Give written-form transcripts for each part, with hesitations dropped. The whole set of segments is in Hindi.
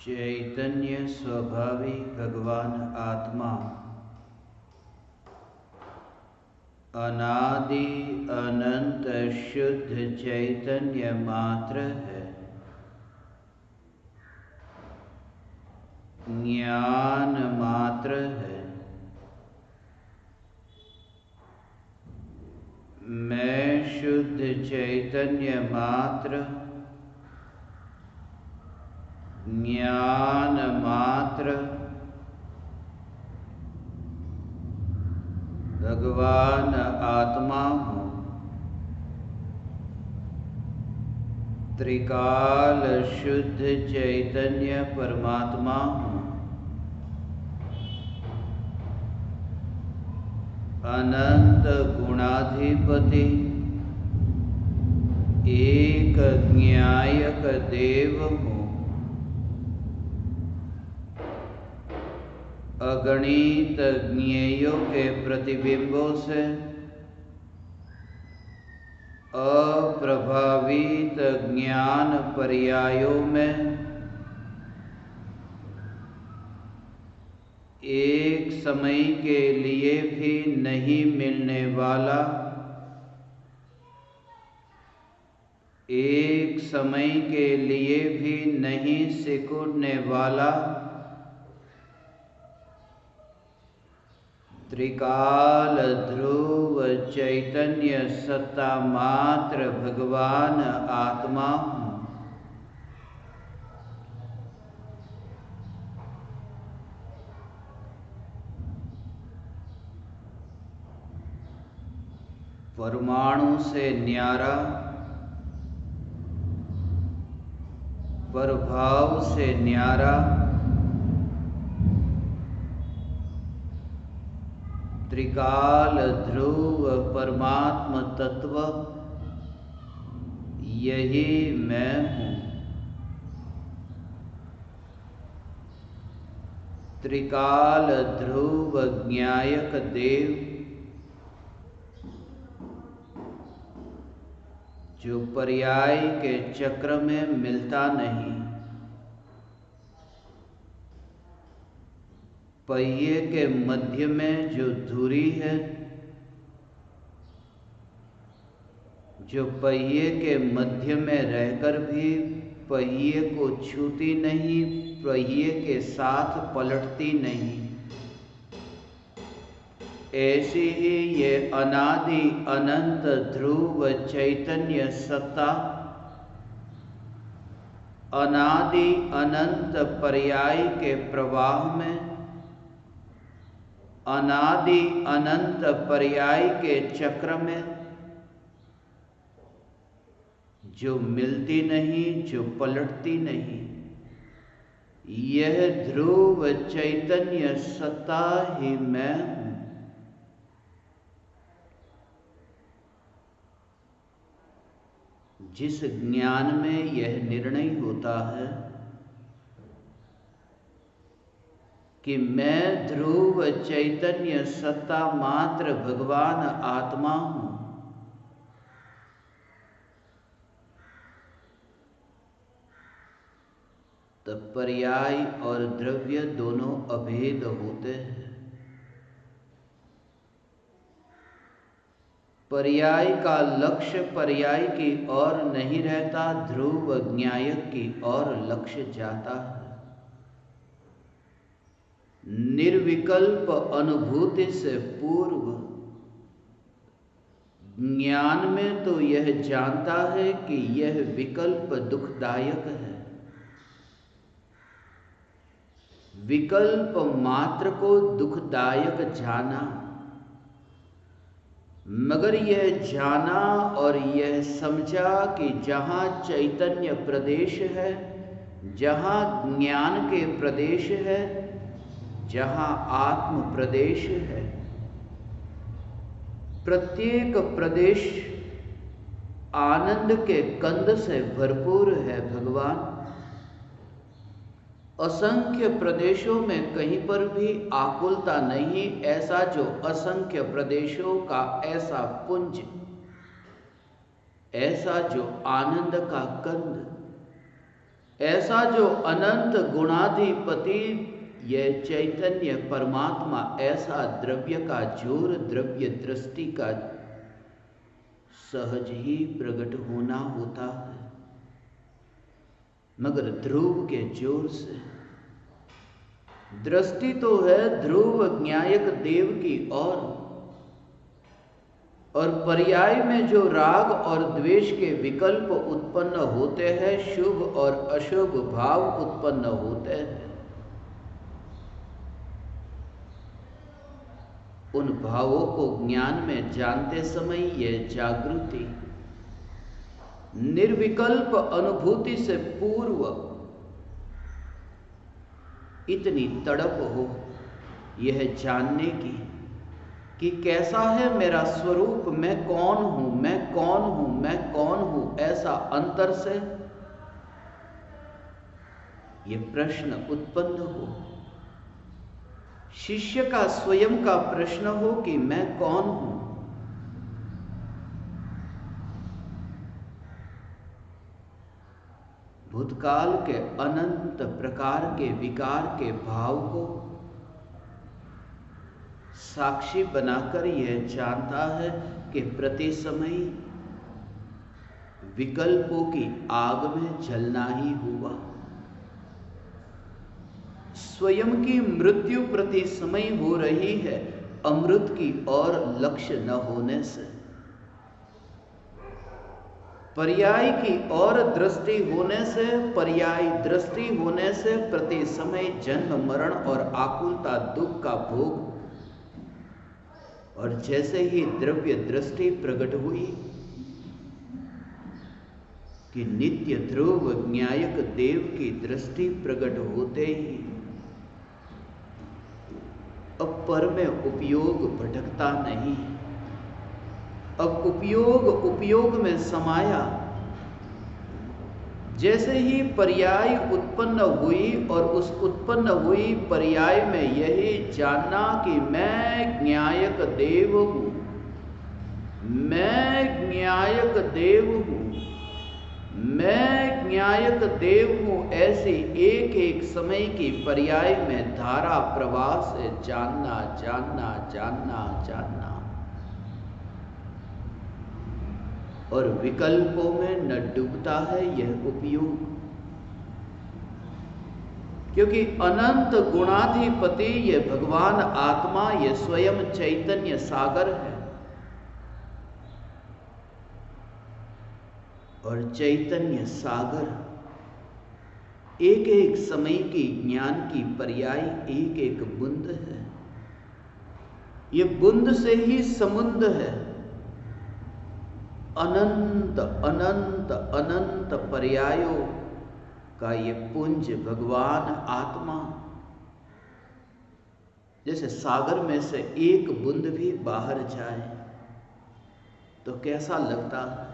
चैतन्य स्वभावी भगवान आत्मा अनादि अनंत शुद्ध चैतन्य मात्र है। ज्ञान मात्र है। मैं शुद्ध चैतन्य मात्र, ज्ञान मात्र, भगवान आत्मा हूँ। त्रिकाल शुद्ध चैतन्य परमात्मा हूँ। अनंत गुणाधिपति एक ज्ञायक देव हूँ। अगणित ज्ञेयों के प्रतिबिंबों से अप्रभावित ज्ञान पर्यायों में एक समय के लिए भी नहीं मिलने वाला, एक समय के लिए भी नहीं सिकुड़ने वाला त्रिकाल ध्रुव चैतन्य सत्ता मात्र भगवान आत्मा हूँ। परमाणु से न्यारा, प्रभाव से न्यारा, त्रिकाल ध्रुव परमात्म तत्व यही मैं हूँ। त्रिकाल ध्रुव ज्ञायक देव जो पर्याय के चक्र में मिलता नहीं, पहिए के मध्य में जो धुरी है, जो पहिए के मध्य में रहकर भी पहिए को छूती नहीं, पहिए के साथ पलटती नहीं, ऐसी ही ये अनादि अनंत ध्रुव चैतन्य सत्ता अनादि अनंत पर्याय के प्रवाह में, अनादि अनंत पर्याय के चक्र में जो मिलती नहीं, जो पलटती नहीं, यह ध्रुव चैतन्य सत्ता ही मैं हूँ। जिस ज्ञान में यह निर्णय होता है कि मैं ध्रुव चैतन्य सत्ता मात्र भगवान आत्मा हूँ, तब पर्याय और द्रव्य दोनों अभेद होते हैं। पर्याय का लक्ष्य पर्याय की ओर नहीं रहता, ध्रुव ज्ञायक की ओर लक्ष्य जाता है। निर्विकल्प अनुभूति से पूर्व ज्ञान में तो यह जानता है कि यह विकल्प दुखदायक है। विकल्प मात्र को दुखदायक जाना, मगर यह जाना और यह समझा कि जहाँ चैतन्य प्रदेश है, जहाँ ज्ञान के प्रदेश है, जहाँ आत्म प्रदेश है, प्रत्येक प्रदेश आनंद के कंद से भरपूर है। भगवान असंख्य प्रदेशों में कहीं पर भी आकुलता नहीं, ऐसा जो असंख्य प्रदेशों का ऐसा पुंज, ऐसा जो आनंद का कंद, ऐसा जो अनंत गुणाधिपति यह चैतन्य परमात्मा, ऐसा द्रव्य का जोर, द्रव्य दृष्टि का सहज ही प्रकट होना होता है, मगर ध्रुव के जोर से। दृष्टि तो है ध्रुव न्यायक देव की और पर्याय में जो राग और द्वेष के विकल्प उत्पन्न होते हैं, शुभ और अशुभ भाव उत्पन्न होते हैं, उन भावों को ज्ञान में जानते समय यह जागृति निर्विकल्प अनुभूति से पूर्व इतनी तड़प हो यह जानने की कि कैसा है मेरा स्वरूप, मैं कौन हूं, मैं कौन हूं, मैं कौन हूं, ऐसा अंतर से यह प्रश्न उत्पन्न हो। शिष्य का स्वयं का प्रश्न हो कि मैं कौन हूं। भूतकाल के अनंत प्रकार के विकार के भाव को साक्षी बनाकर यह जानता है कि प्रति समय विकल्पों की आग में जलना ही हुआ। स्वयं की मृत्यु प्रति समय हो रही है अमृत की और लक्ष्य न होने से। पर्याय की और दृष्टि होने से, पर्याय दृष्टि होने से प्रति समय जन्म मरण और आकुलता दुख का भोग। और जैसे ही द्रव्य दृष्टि प्रकट हुई कि नित्य ध्रुव न्यायक देव की दृष्टि प्रकट होते ही अब पर में उपयोग भटकता नहीं। अब उपयोग में समाया। जैसे ही पर्याय उत्पन्न हुई और उस उत्पन्न हुई पर्याय में यही जानना कि मैं न्यायक देव हूं, मैं न्यायक देव हूं, मैं न्यायक देव हूं, ऐसे एक एक समय की पर्याय में धारा प्रवाह से जानना जानना जानना जानना और विकल्पों में न डूबता है यह उपयोग। क्योंकि अनंत गुणाधिपति यह भगवान आत्मा, यह स्वयं चैतन्य सागर है और चैतन्य सागर एक एक समय की ज्ञान की पर्याय एक एक बूंद है। यह बूंद से ही समुद्र है। अनंत अनंत अनंत पर्यायों का ये पुंज भगवान आत्मा। जैसे सागर में से एक बूंद भी बाहर जाए तो कैसा लगता है।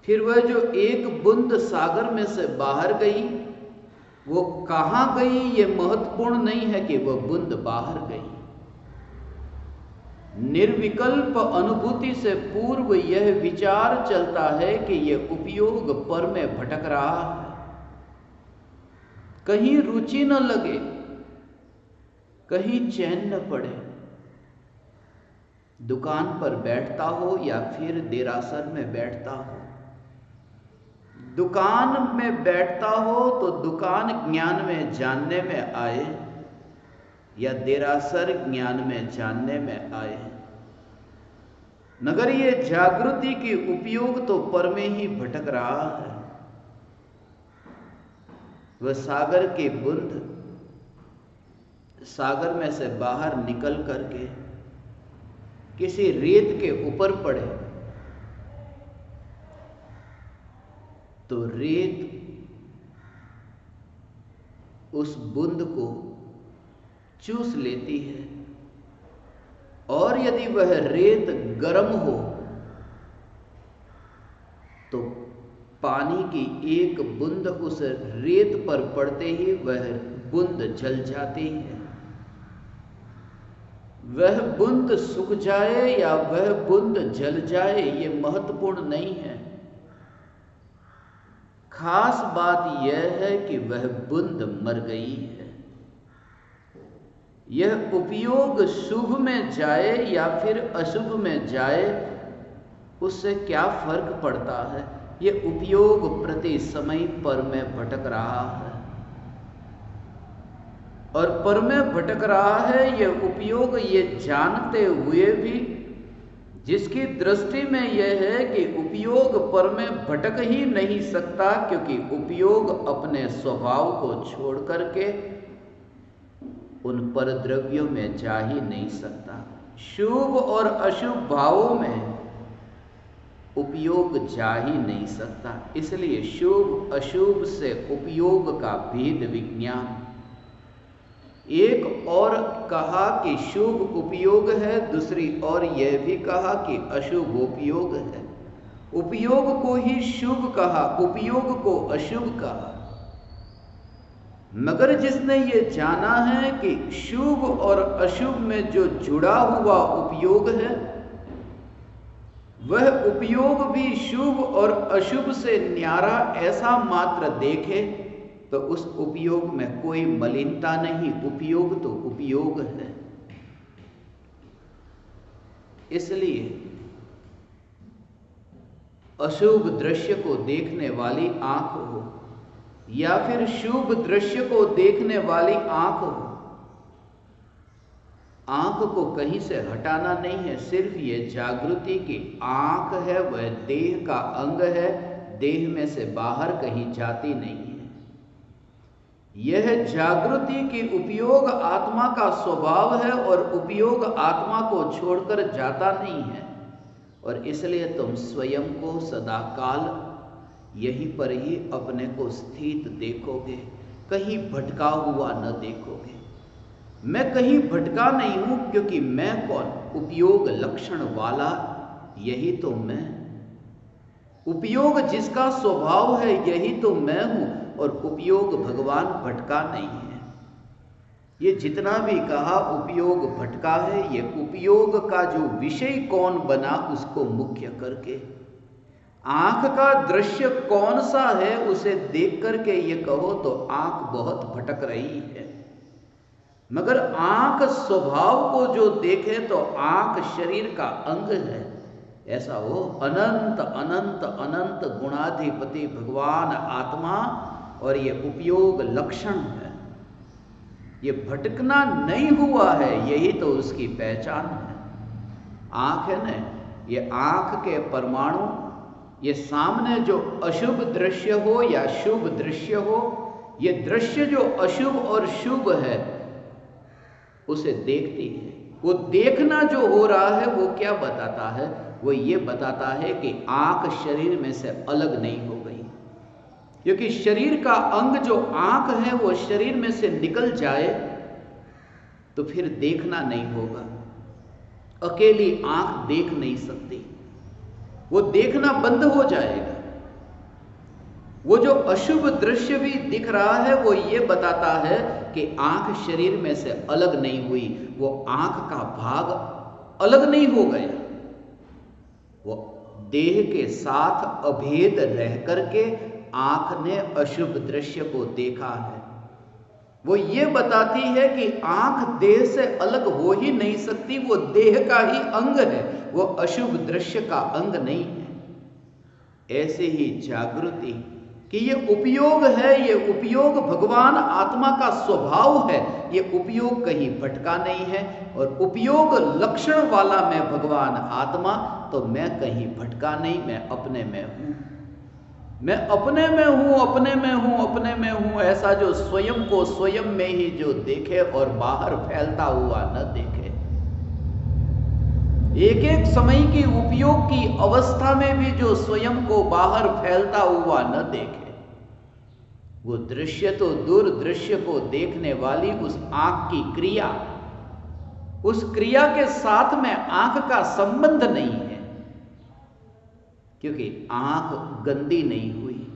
फिर वह जो एक बूंद सागर में से बाहर गई, वो कहां गई ये महत्वपूर्ण नहीं है कि वह बूंद बाहर गई। निर्विकल्प अनुभूति से पूर्व यह विचार चलता है कि यह उपयोग पर में भटक रहा है, कहीं रुचि न लगे, कहीं चैन न पड़े। दुकान पर बैठता हो या फिर देरासर में बैठता हो। दुकान में बैठता हो तो दुकान ज्ञान में जानने में आए या देरासर ज्ञान में जानने में आए, मगर ये जागृति की उपयोग तो पर में ही भटक रहा है। वह सागर की बूंद सागर में से बाहर निकल करके किसी रेत के ऊपर पड़े तो रेत उस बूंद को चूस लेती है, और यदि वह रेत गर्म हो तो पानी की एक बूंद उस रेत पर पड़ते ही वह बूंद जल जाती है। वह बूंद सूख जाए या वह बूंद जल जाए ये महत्वपूर्ण नहीं है। खास बात यह है कि वह बूंद मर गई है। यह उपयोग शुभ में जाए या फिर अशुभ में जाए, उससे क्या फर्क पड़ता है। यह उपयोग प्रति समय पर में भटक रहा है, और पर में भटक रहा है। यह उपयोग ये जानते हुए भी, जिसकी दृष्टि में यह है कि उपयोग पर में भटक ही नहीं सकता, क्योंकि उपयोग अपने स्वभाव को छोड़ करके उन पर द्रव्यों में जा ही नहीं सकता। शुभ और अशुभ भावों में उपयोग जा ही नहीं सकता। इसलिए शुभ अशुभ से उपयोग का भेद विज्ञान। एक और कहा कि शुभ उपयोग है, दूसरी और यह भी कहा कि अशुभ उपयोग है। उपयोग को ही शुभ कहा, उपयोग को अशुभ कहा। मगर जिसने ये जाना है कि शुभ और अशुभ में जो जुड़ा हुआ उपयोग है, वह उपयोग भी शुभ और अशुभ से न्यारा ऐसा मात्र देखे, तो उस उपयोग में कोई मलिनता नहीं। उपयोग तो उपयोग है। इसलिए अशुभ दृश्य को देखने वाली आंख हो या फिर शुभ दृश्य को देखने वाली आंख हो, आंख को कहीं से हटाना नहीं है। सिर्फ ये जागृति की आंख है, वह देह का अंग है, देह में से बाहर कहीं जाती नहीं है। यह जागृति की उपयोग आत्मा का स्वभाव है, और उपयोग आत्मा को छोड़कर जाता नहीं है। और इसलिए तुम स्वयं को सदाकाल यहीं पर ही अपने को स्थित देखोगे, कहीं भटका हुआ न देखोगे। मैं कहीं भटका नहीं हूं, क्योंकि मैं कौन? उपयोग लक्षण वाला, यही तो मैं। उपयोग जिसका स्वभाव है, यही तो मैं हूं। और उपयोग भगवान भटका नहीं है। ये जितना भी कहा उपयोग भटका है, ये उपयोग का जो विषय कौन बना, उसको मुख्य करके। आंख का दृश्य कौन सा है, उसे देख करके ये कहो तो आंख बहुत भटक रही है। मगर आंख स्वभाव को जो देखे तो आंख शरीर का अंग है। ऐसा हो अनंत अनंत अनंत गुणाधिपति भगवान आत्मा, और ये उपयोग लक्षण है। ये भटकना नहीं हुआ है, यही तो उसकी पहचान है। आंख है ना, ये आंख के परमाणु, ये सामने जो अशुभ दृश्य हो या शुभ दृश्य हो, ये दृश्य जो अशुभ और शुभ है उसे देखती है। वो देखना जो हो रहा है वो क्या बताता है? वो ये बताता है कि आंख शरीर में से अलग नहीं हो गई, क्योंकि शरीर का अंग जो आंख है वो शरीर में से निकल जाए तो फिर देखना नहीं होगा। अकेली आंख देख नहीं सकती, वो देखना बंद हो जाएगा। वो जो अशुभ दृश्य भी दिख रहा है वो ये बताता है कि आंख शरीर में से अलग नहीं हुई, वो आंख का भाग अलग नहीं हो गया। वो देह के साथ अभेद रह करके आंख ने अशुभ दृश्य को देखा है। वो ये बताती है कि आंख देह से अलग हो ही नहीं सकती, वो देह का ही अंग है, वो अशुभ दृश्य का अंग नहीं है। ऐसे ही जागृति कि ये उपयोग है, ये उपयोग भगवान आत्मा का स्वभाव है, ये उपयोग कहीं भटका नहीं है। और उपयोग लक्षण वाला मैं भगवान आत्मा, तो मैं कहीं भटका नहीं, मैं अपने में हूं। मैं अपने में हूं, अपने में हूं, अपने में हूं। ऐसा जो स्वयं को स्वयं में ही जो देखे और बाहर फैलता हुआ न देखे, एक एक समय की उपयोग की अवस्था में भी जो स्वयं को बाहर फैलता हुआ न देखे, वो दृश्य तो दूर, दृश्य को देखने वाली उस आंख की क्रिया, उस क्रिया के साथ में आंख का संबंध नहीं है, क्योंकि आंख गंदी नहीं हुई।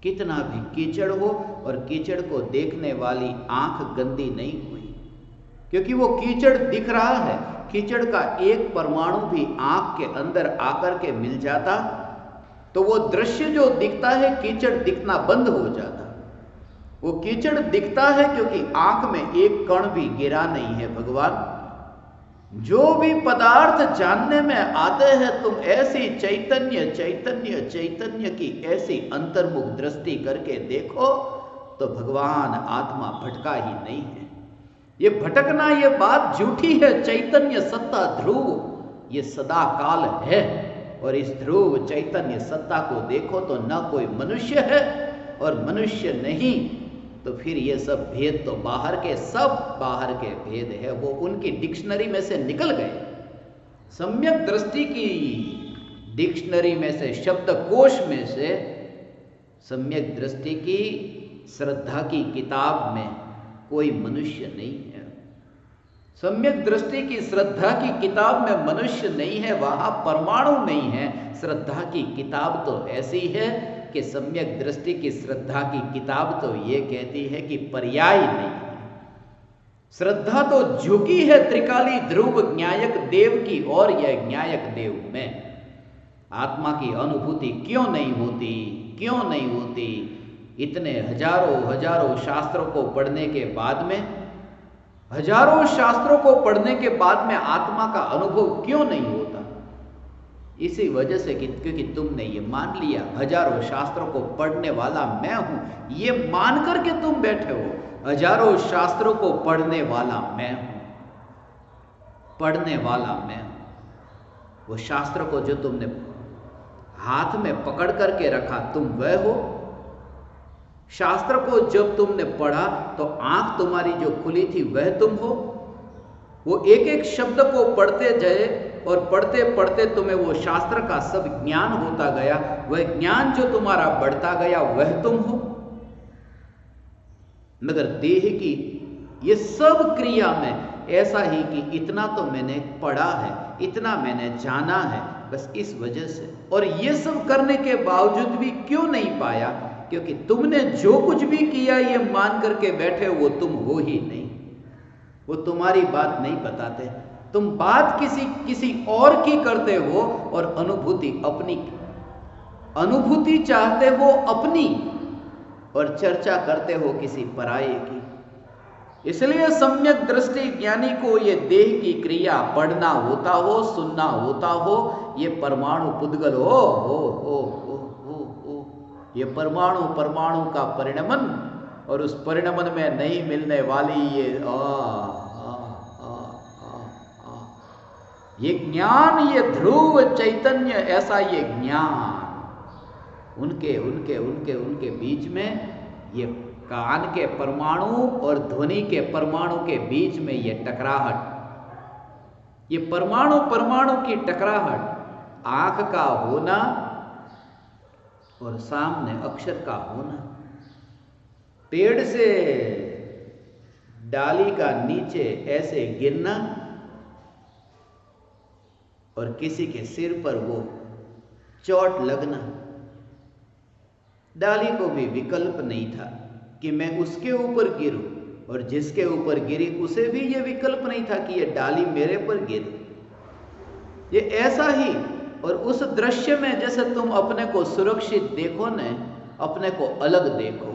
कितना भी कीचड़ हो और कीचड़ को देखने वाली आंख गंदी नहीं हुई, क्योंकि वो कीचड़ दिख रहा है। कीचड़ का एक परमाणु भी आंख के अंदर आकर के मिल जाता तो वो दृश्य जो दिखता है, कीचड़ दिखना बंद हो जाता। वो कीचड़ दिखता है क्योंकि आंख में एक कण भी गिरा नहीं है। भगवान, जो भी पदार्थ जानने में आते हैं, तुम ऐसी चैतन्य चैतन्य चैतन्य की ऐसी अंतर्मुख दृष्टि करके देखो तो भगवान आत्मा भटका ही नहीं है। ये भटकना, ये बात झूठी है। चैतन्य सत्ता ध्रुव ये सदा काल है, और इस ध्रुव चैतन्य सत्ता को देखो तो न कोई मनुष्य है और मनुष्य नहीं, तो फिर ये सब भेद तो बाहर के, सब बाहर के भेद है, वो उनकी डिक्शनरी में से निकल गए। सम्यक दृष्टि की डिक्शनरी में से, शब्दकोश में से सम्यक दृष्टि की श्रद्धा की किताब में कोई मनुष्य नहीं है। सम्यक दृष्टि की श्रद्धा की किताब में मनुष्य नहीं है, वहां परमाणु नहीं है। श्रद्धा की किताब तो ऐसी है कि सम्यक दृष्टि की श्रद्धा की किताब तो ये कहती है कि पर्याय नहीं है। श्रद्धा तो झुकी है त्रिकाली ध्रुव न्यायक देव की ओर। यह न्यायक देव में आत्मा की अनुभूति क्यों नहीं होती, क्यों नहीं होती? इतने हजारों हजारों शास्त्रों को पढ़ने के बाद में, हजारों शास्त्रों को पढ़ने के बाद में आत्मा का अनुभव क्यों नहीं होता? इसी वजह से क्योंकि तुमने ये मान लिया, हजारों शास्त्रों को पढ़ने वाला मैं हूं, ये मान करके तुम बैठे हो। हजारों शास्त्रों को पढ़ने वाला मैं हूं, पढ़ने वाला मैं हूं। वो शास्त्र को जो तुमने हाथ में पकड़ करके रखा, तुम वह हो। शास्त्र को जब तुमने पढ़ा तो आंख तुम्हारी जो खुली थी वह तुम हो। वो एक एक शब्द को पढ़ते जाए और पढ़ते पढ़ते तुम्हें वो शास्त्र का सब ज्ञान होता गया। वह ज्ञान जो तुम्हारा बढ़ता गया वह तुम हो। मगर देह की ये सब क्रिया में ऐसा ही कि इतना तो मैंने पढ़ा है, इतना मैंने जाना है, बस इस वजह से। और ये सब करने के बावजूद भी क्यों नहीं पाया? क्योंकि तुमने जो कुछ भी किया ये मान करके बैठे, वो तुम हो ही नहीं। वो तुम्हारी बात नहीं बताते, तुम बात किसी और की करते हो और अनुभूति अपनी, अनुभूति चाहते हो अपनी और चर्चा करते हो किसी पराये की। इसलिए सम्यक दृष्टि ज्ञानी को ये देह की क्रिया पढ़ना होता हो, सुनना होता हो, ये परमाणु पुद्गल हो, ये परमाणु परमाणु का परिणमन, और उस परिणमन में नहीं मिलने वाली ये ज्ञान, ये ध्रुव चैतन्य, ऐसा ये ज्ञान उनके उनके उनके उनके बीच में, ये कान के परमाणु और ध्वनि के परमाणु के बीच में ये टकराहट, ये परमाणु परमाणु की टकराहट, आंख का होना और सामने अक्षर का होना, पेड़ से डाली का नीचे ऐसे गिरना और किसी के सिर पर वो चोट लगना। डाली को भी विकल्प नहीं था कि मैं उसके ऊपर गिरूं, और जिसके ऊपर गिरी उसे भी ये विकल्प नहीं था कि ये डाली मेरे पर गिरे। ये ऐसा ही, और उस दृश्य में जैसे तुम अपने को सुरक्षित देखो न, अपने को अलग देखो,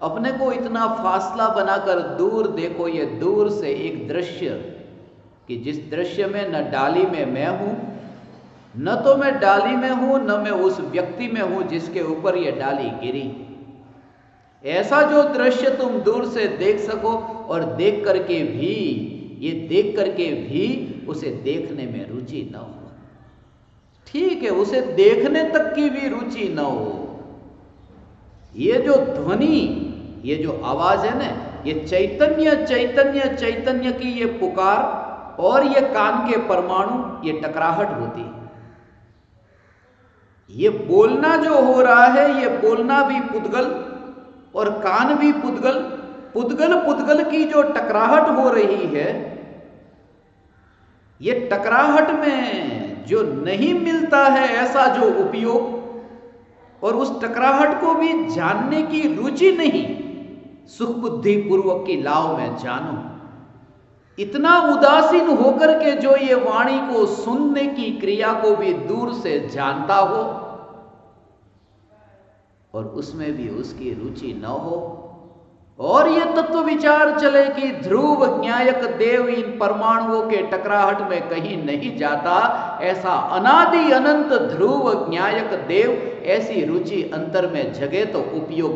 अपने को इतना फासला बनाकर दूर देखो। ये दूर से एक दृश्य कि जिस दृश्य में न डाली में मैं हूं, न तो मैं डाली में हूं, न मैं उस व्यक्ति में हूं जिसके ऊपर ये डाली गिरी। ऐसा जो दृश्य तुम दूर से देख सको, और देख करके भी, ये देख करके भी उसे देखने में रुचि न हो। ठीक है, उसे देखने तक की भी रुचि न हो। ये जो ध्वनि, ये जो आवाज है ना, ये चैतन्य चैतन्य चैतन्य की ये पुकार और ये कान के परमाणु, ये टकराहट होती है। ये बोलना जो हो रहा है, ये बोलना भी पुद्गल और कान भी पुद्गल। पुद्गल पुद्गल की जो टकराहट हो रही है, ये टकराहट में जो नहीं मिलता है ऐसा जो उपयोग, और उस टकराहट को भी जानने की रुचि नहीं, सुख बुद्धि पूर्वक की लाव में जानो। इतना उदासीन होकर के जो ये वाणी को सुनने की क्रिया को भी दूर से जानता हो, और उसमें भी उसकी रुचि न हो, और ये तत्व विचार चले कि ध्रुव न्यायक देव इन परमाणुओं के टकराहट में कहीं नहीं जाता, ऐसा अनादि अनंत ध्रुव न्यायक देव ऐसी रुचि अंतर में जगे, तो उपयोग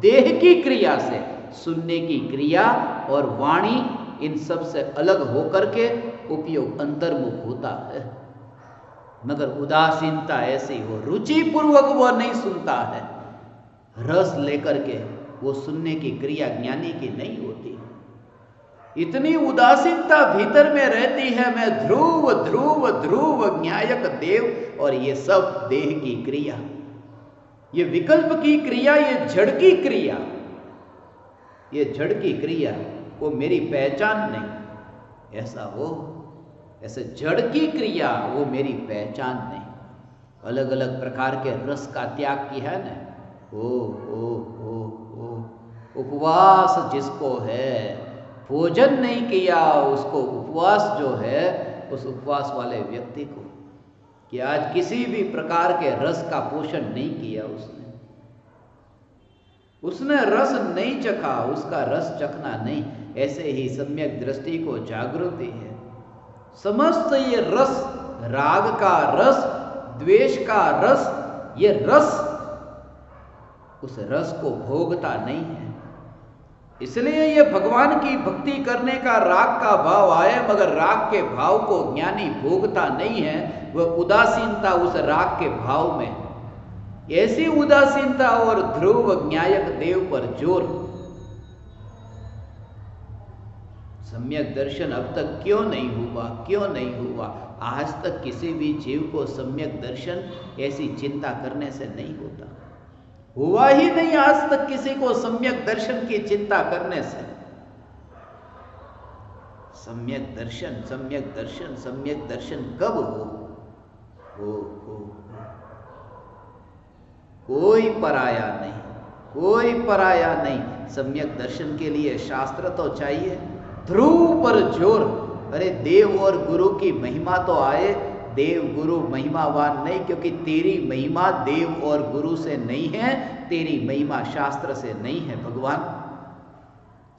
देह की क्रिया से, सुनने की क्रिया और वाणी इन सब से अलग होकर के उपयोग अंतर्मुख होता है। मगर उदासीनता ऐसी हो, रुचि पूर्वक वह नहीं सुनता है, रस लेकर के वो सुनने की क्रिया ज्ञानी की नहीं होती। इतनी उदासीनता भीतर में रहती है, मैं ध्रुव ध्रुव ध्रुव न्यायक देव, और ये सब देह की क्रिया, ये विकल्प की क्रिया, ये जड़ की क्रिया, ये जड़ की क्रिया वो मेरी पहचान नहीं। ऐसा हो, ऐसे जड़ की क्रिया वो मेरी पहचान नहीं। अलग अलग प्रकार के रस का त्याग किया है ना, ओ उपवास जिसको है, भोजन नहीं किया उसको उपवास जो है, उस उपवास वाले व्यक्ति को कि आज किसी भी प्रकार के रस का पोषण नहीं किया उसने रस नहीं चखा, उसका रस चखना नहीं। ऐसे ही सम्यक दृष्टि को जागृति है। समस्त ये रस, राग का रस, द्वेष का रस, ये रस उस रस को भोगता नहीं है। इसलिए ये भगवान की भक्ति करने का राग का भाव आए, मगर राग के भाव को ज्ञानी भोगता नहीं है। वह उदासीनता उस राग के भाव में, ऐसी उदासीनता और ध्रुव न्यायक देव पर जोर। सम्यक दर्शन अब तक क्यों नहीं हुआ, क्यों नहीं हुआ? आज तक किसी भी जीव को सम्यक दर्शन ऐसी चिंता करने से नहीं होता, हुआ ही नहीं आज तक किसी को सम्यक दर्शन की चिंता करने से। सम्यक दर्शन, सम्यक दर्शन, सम्यक दर्शन कब हो? कोई पराया नहीं, कोई पराया नहीं। सम्यक दर्शन के लिए शास्त्र तो चाहिए, ध्रुव पर जोर। अरे देव और गुरु की महिमा तो आए, देव गुरु महिमावान नहीं, क्योंकि तेरी महिमा देव और गुरु से नहीं है, तेरी महिमा शास्त्र से नहीं है। भगवान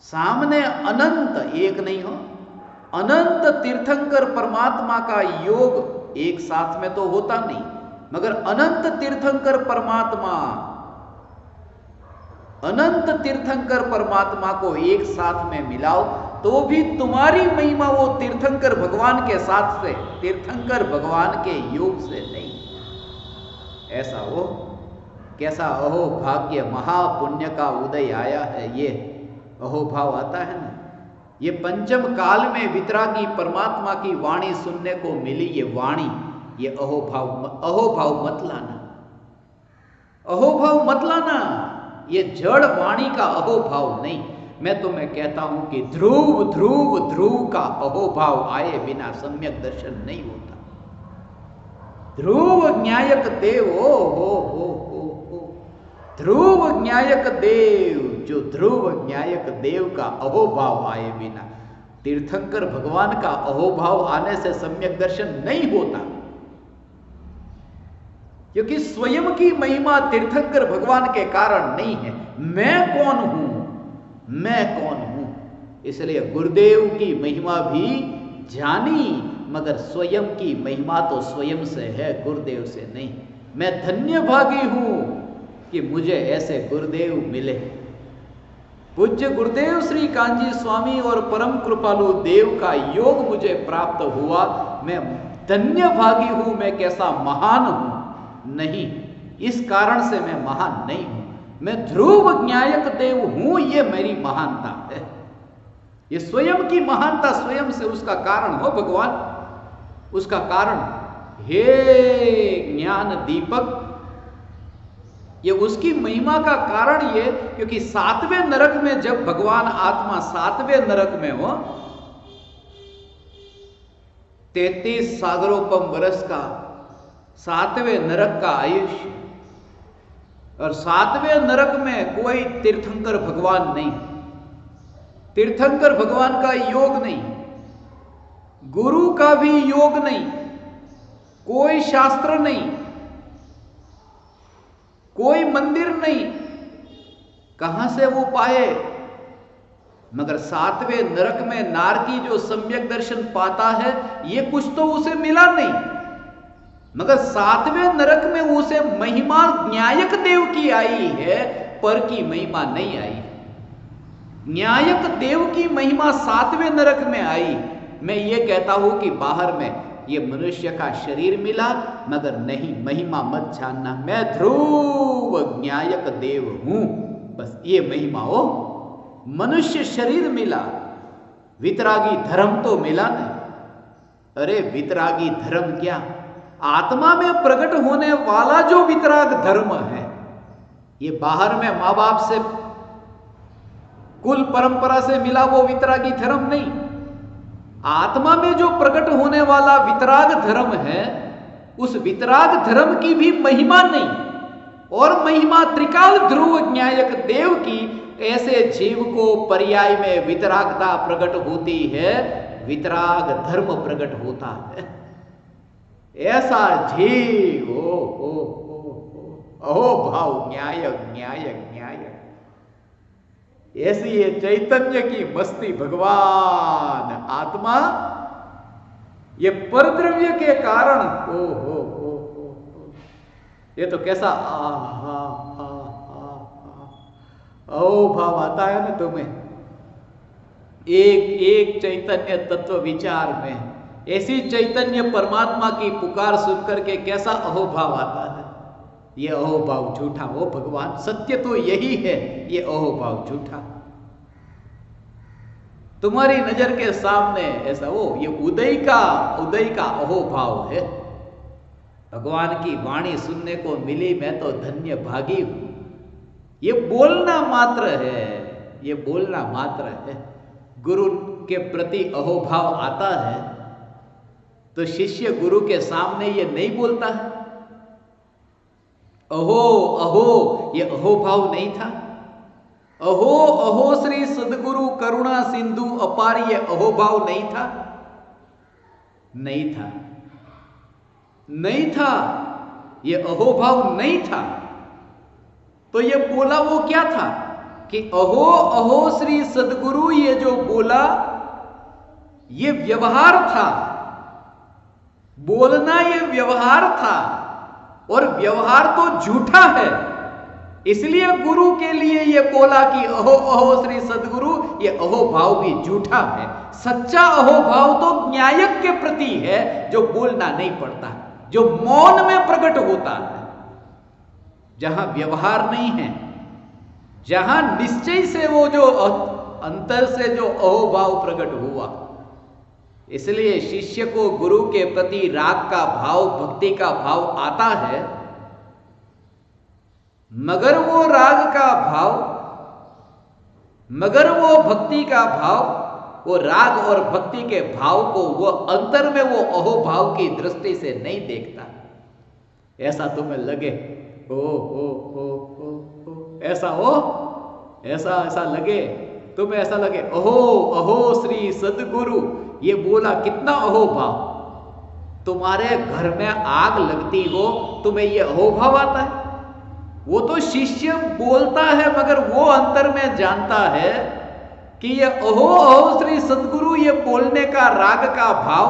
सामने अनंत एक नहीं हो, अनंत तीर्थंकर परमात्मा का योग एक साथ में तो होता नहीं, मगर अनंत तीर्थंकर परमात्मा, अनंत तीर्थंकर परमात्मा को एक साथ में मिलाओ तो भी तुम्हारी महिमा वो तीर्थंकर भगवान के साथ से, तीर्थंकर भगवान के योग से नहीं। ऐसा हो, कैसा अहो भाग्य, महापुण्य का उदय आया है। ये अहो भाव आता है ना, ये पंचम काल में वितरागी परमात्मा की वाणी सुनने को मिली। ये वाणी, ये अहो भाव मत लाना, अहो भाव मत लाना। ये जड़ वाणी का अहो भाव नहीं। मैं तुम्हें कहता हूं कि ध्रुव ध्रुव ध्रुव का अहो भाव आए बिना सम्यक दर्शन नहीं होता। ध्रुव न्यायक देव, हो ध्रुव न्यायक देव, जो ध्रुव न्यायक देव का अहो भाव आए बिना, तीर्थंकर भगवान का अहो भाव आने से सम्यक दर्शन नहीं होता। क्योंकि स्वयं की महिमा तीर्थंकर भगवान के कारण नहीं है। मैं कौन हूं, मैं कौन हूं? इसलिए गुरुदेव की महिमा भी जानी, मगर स्वयं की महिमा तो स्वयं से है, गुरुदेव से नहीं। मैं धन्य भागी हूं कि मुझे ऐसे गुरुदेव मिले। पूज्य गुरुदेव श्री कांजी स्वामी और परम कृपालु देव का योग मुझे प्राप्त हुआ। मैं धन्य भागी हूं। मैं कैसा महान हूं? नहीं, इस कारण से मैं महान नहीं हूं। मैं ध्रुव न्यायक देव हूं, ये मेरी महानता है। ये स्वयं की महानता स्वयं से उसका कारण हो भगवान, उसका कारण हे ज्ञान दीपक, ये उसकी महिमा का कारण ये, क्योंकि 7वें नरक में जब भगवान आत्मा 7वें नरक में हो, 33 सागरोपम वर्ष का 7वें नरक का आयुष्य, और 7वें नरक में कोई तीर्थंकर भगवान नहीं, तीर्थंकर भगवान का योग नहीं, गुरु का भी योग नहीं, कोई शास्त्र नहीं, कोई मंदिर नहीं, कहां से वो पाए? मगर 7वें नरक में नारकी जो सम्यक दर्शन पाता है, ये कुछ तो उसे मिला नहीं, मगर 7वें नरक में उसे महिमा न्यायक देव की आई है, पर की महिमा नहीं आई। न्यायक देव की महिमा 7वें नरक में आई। मैं ये कहता हूं कि बाहर में ये मनुष्य का शरीर मिला, मगर नहीं, महिमा मत जानना, मैं ध्रुव न्यायक देव हूं, बस ये महिमा हो। मनुष्य शरीर मिला, वितरागी धर्म तो मिला नहीं। अरे वितरागी धर्म क्या, आत्मा में प्रकट होने वाला जो वितराग धर्म है, ये बाहर में मां बाप से, कुल परंपरा से मिला वो वितरागी धर्म नहीं। आत्मा में जो प्रकट होने वाला वितराग धर्म है, उस वितराग धर्म की भी महिमा नहीं, और महिमा त्रिकाल ध्रुव न्यायक देव की। ऐसे जीव को पर्याय में वितरागता प्रकट होती है, वितराग धर्म प्रकट होता है। ऐसा जीव अहो भाव न्यायक न्यायक न्यायक, ऐसी ये चैतन्य की मस्ती भगवान आत्मा, ये परद्रव्य के कारण ओ, ये तो कैसा ओ भाव आता है ना तुम्हें, एक एक चैतन्य तत्व विचार में, ऐसी चैतन्य परमात्मा की पुकार सुनकर के कैसा अहोभाव आता है। ये अहोभाव झूठा हो भगवान, सत्य तो यही है, ये अहोभाव झूठा। तुम्हारी नजर के सामने ऐसा हो, ये उदय का अहोभाव है। भगवान की वाणी सुनने को मिली, मैं तो धन्य भागी हूं। ये बोलना मात्र है, ये बोलना मात्र है। गुरु के प्रति अहोभाव आता है तो शिष्य गुरु के सामने ये नहीं बोलता है, अहो अहो, ये अहोभाव नहीं था। अहो अहो श्री सदगुरु करुणा सिंधु अपार, ये अहोभाव नहीं था, नहीं था, नहीं था, ये अहोभाव नहीं था। तो ये बोला वो क्या था कि अहो अहो श्री सदगुरु, ये जो बोला ये व्यवहार था, बोलना ये व्यवहार था, और व्यवहार तो झूठा है, इसलिए गुरु के लिए ये बोला कि अहो अहो श्री सदगुरु, ये अहोभाव भी झूठा है। सच्चा अहोभाव तो न्यायक के प्रति है, जो बोलना नहीं पड़ता, जो मौन में प्रकट होता है, जहां व्यवहार नहीं है, जहां निश्चय से वो जो अंतर से जो अहोभाव प्रकट हुआ। इसलिए शिष्य को गुरु के प्रति राग का भाव, भक्ति का भाव आता है, मगर वो राग का भाव, मगर वो भक्ति का भाव, वो राग और भक्ति के भाव को वो अंतर में वो अहोभाव की दृष्टि से नहीं देखता। ऐसा तुम्हें लगे ऐसा हो, ऐसा लगे तुम्हें, ऐसा लगे अहो अहो श्री सदगुरु, ये बोला, कितना अहोभाव। तुम्हारे घर में आग लगती हो, तुम्हें ये अहोभाव आता है? वो तो शिष्य बोलता है, मगर वो अंतर में जानता है कि ये अहो अहो श्री सदगुरु, ये बोलने का राग का भाव,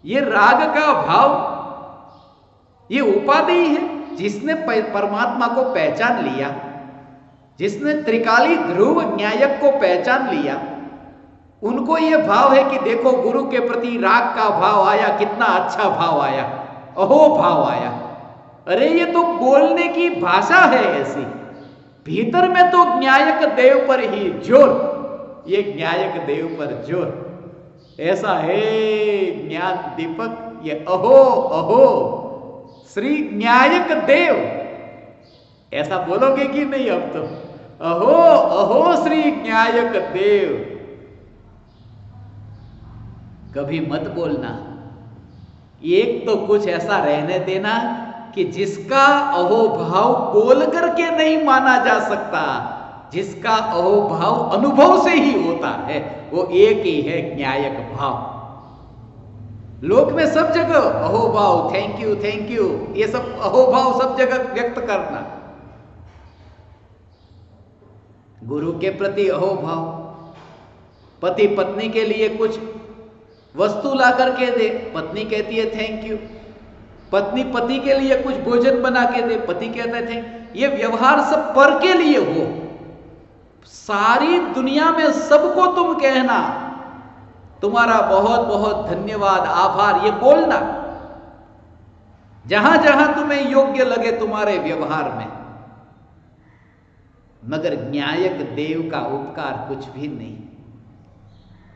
ये राग का भाव, ये उपाधि है। जिसने परमात्मा को पहचान लिया, जिसने त्रिकाली ध्रुव न्यायक को पहचान लिया, उनको यह भाव है कि देखो गुरु के प्रति राग का भाव आया, कितना अच्छा भाव आया, अहो भाव आया। अरे ये तो बोलने की भाषा है ऐसी, भीतर में तो न्यायक देव पर ही जोर, ये न्यायक देव पर जोर। ऐसा है ज्ञान दीपक, ये अहो अहो श्री न्यायक देव, ऐसा बोलोगे कि नहीं? अब तो अहो अहो श्री न्यायक देव कभी मत बोलना। एक तो कुछ ऐसा रहने देना कि जिसका अहोभाव बोल करके नहीं माना जा सकता, जिसका अहोभाव अनुभव से ही होता है, वो एक ही है न्यायक भाव। लोक में सब जगह अहोभाव, थैंक यू, ये सब अहोभाव सब जगह व्यक्त करना। गुरु के प्रति अहोभाव, पति पत्नी के लिए कुछ वस्तु ला करके दे, पत्नी कहती है थैंक यू। पत्नी पति के लिए कुछ भोजन बना के दे, पति कहता है थैंक। ये व्यवहार सब पर के लिए हो। सारी दुनिया में सबको तुम कहना तुम्हारा बहुत बहुत धन्यवाद, आभार, ये बोलना जहां जहां तुम्हें योग्य लगे तुम्हारे व्यवहार में। मगर न्यायक देव का उपकार कुछ भी नहीं।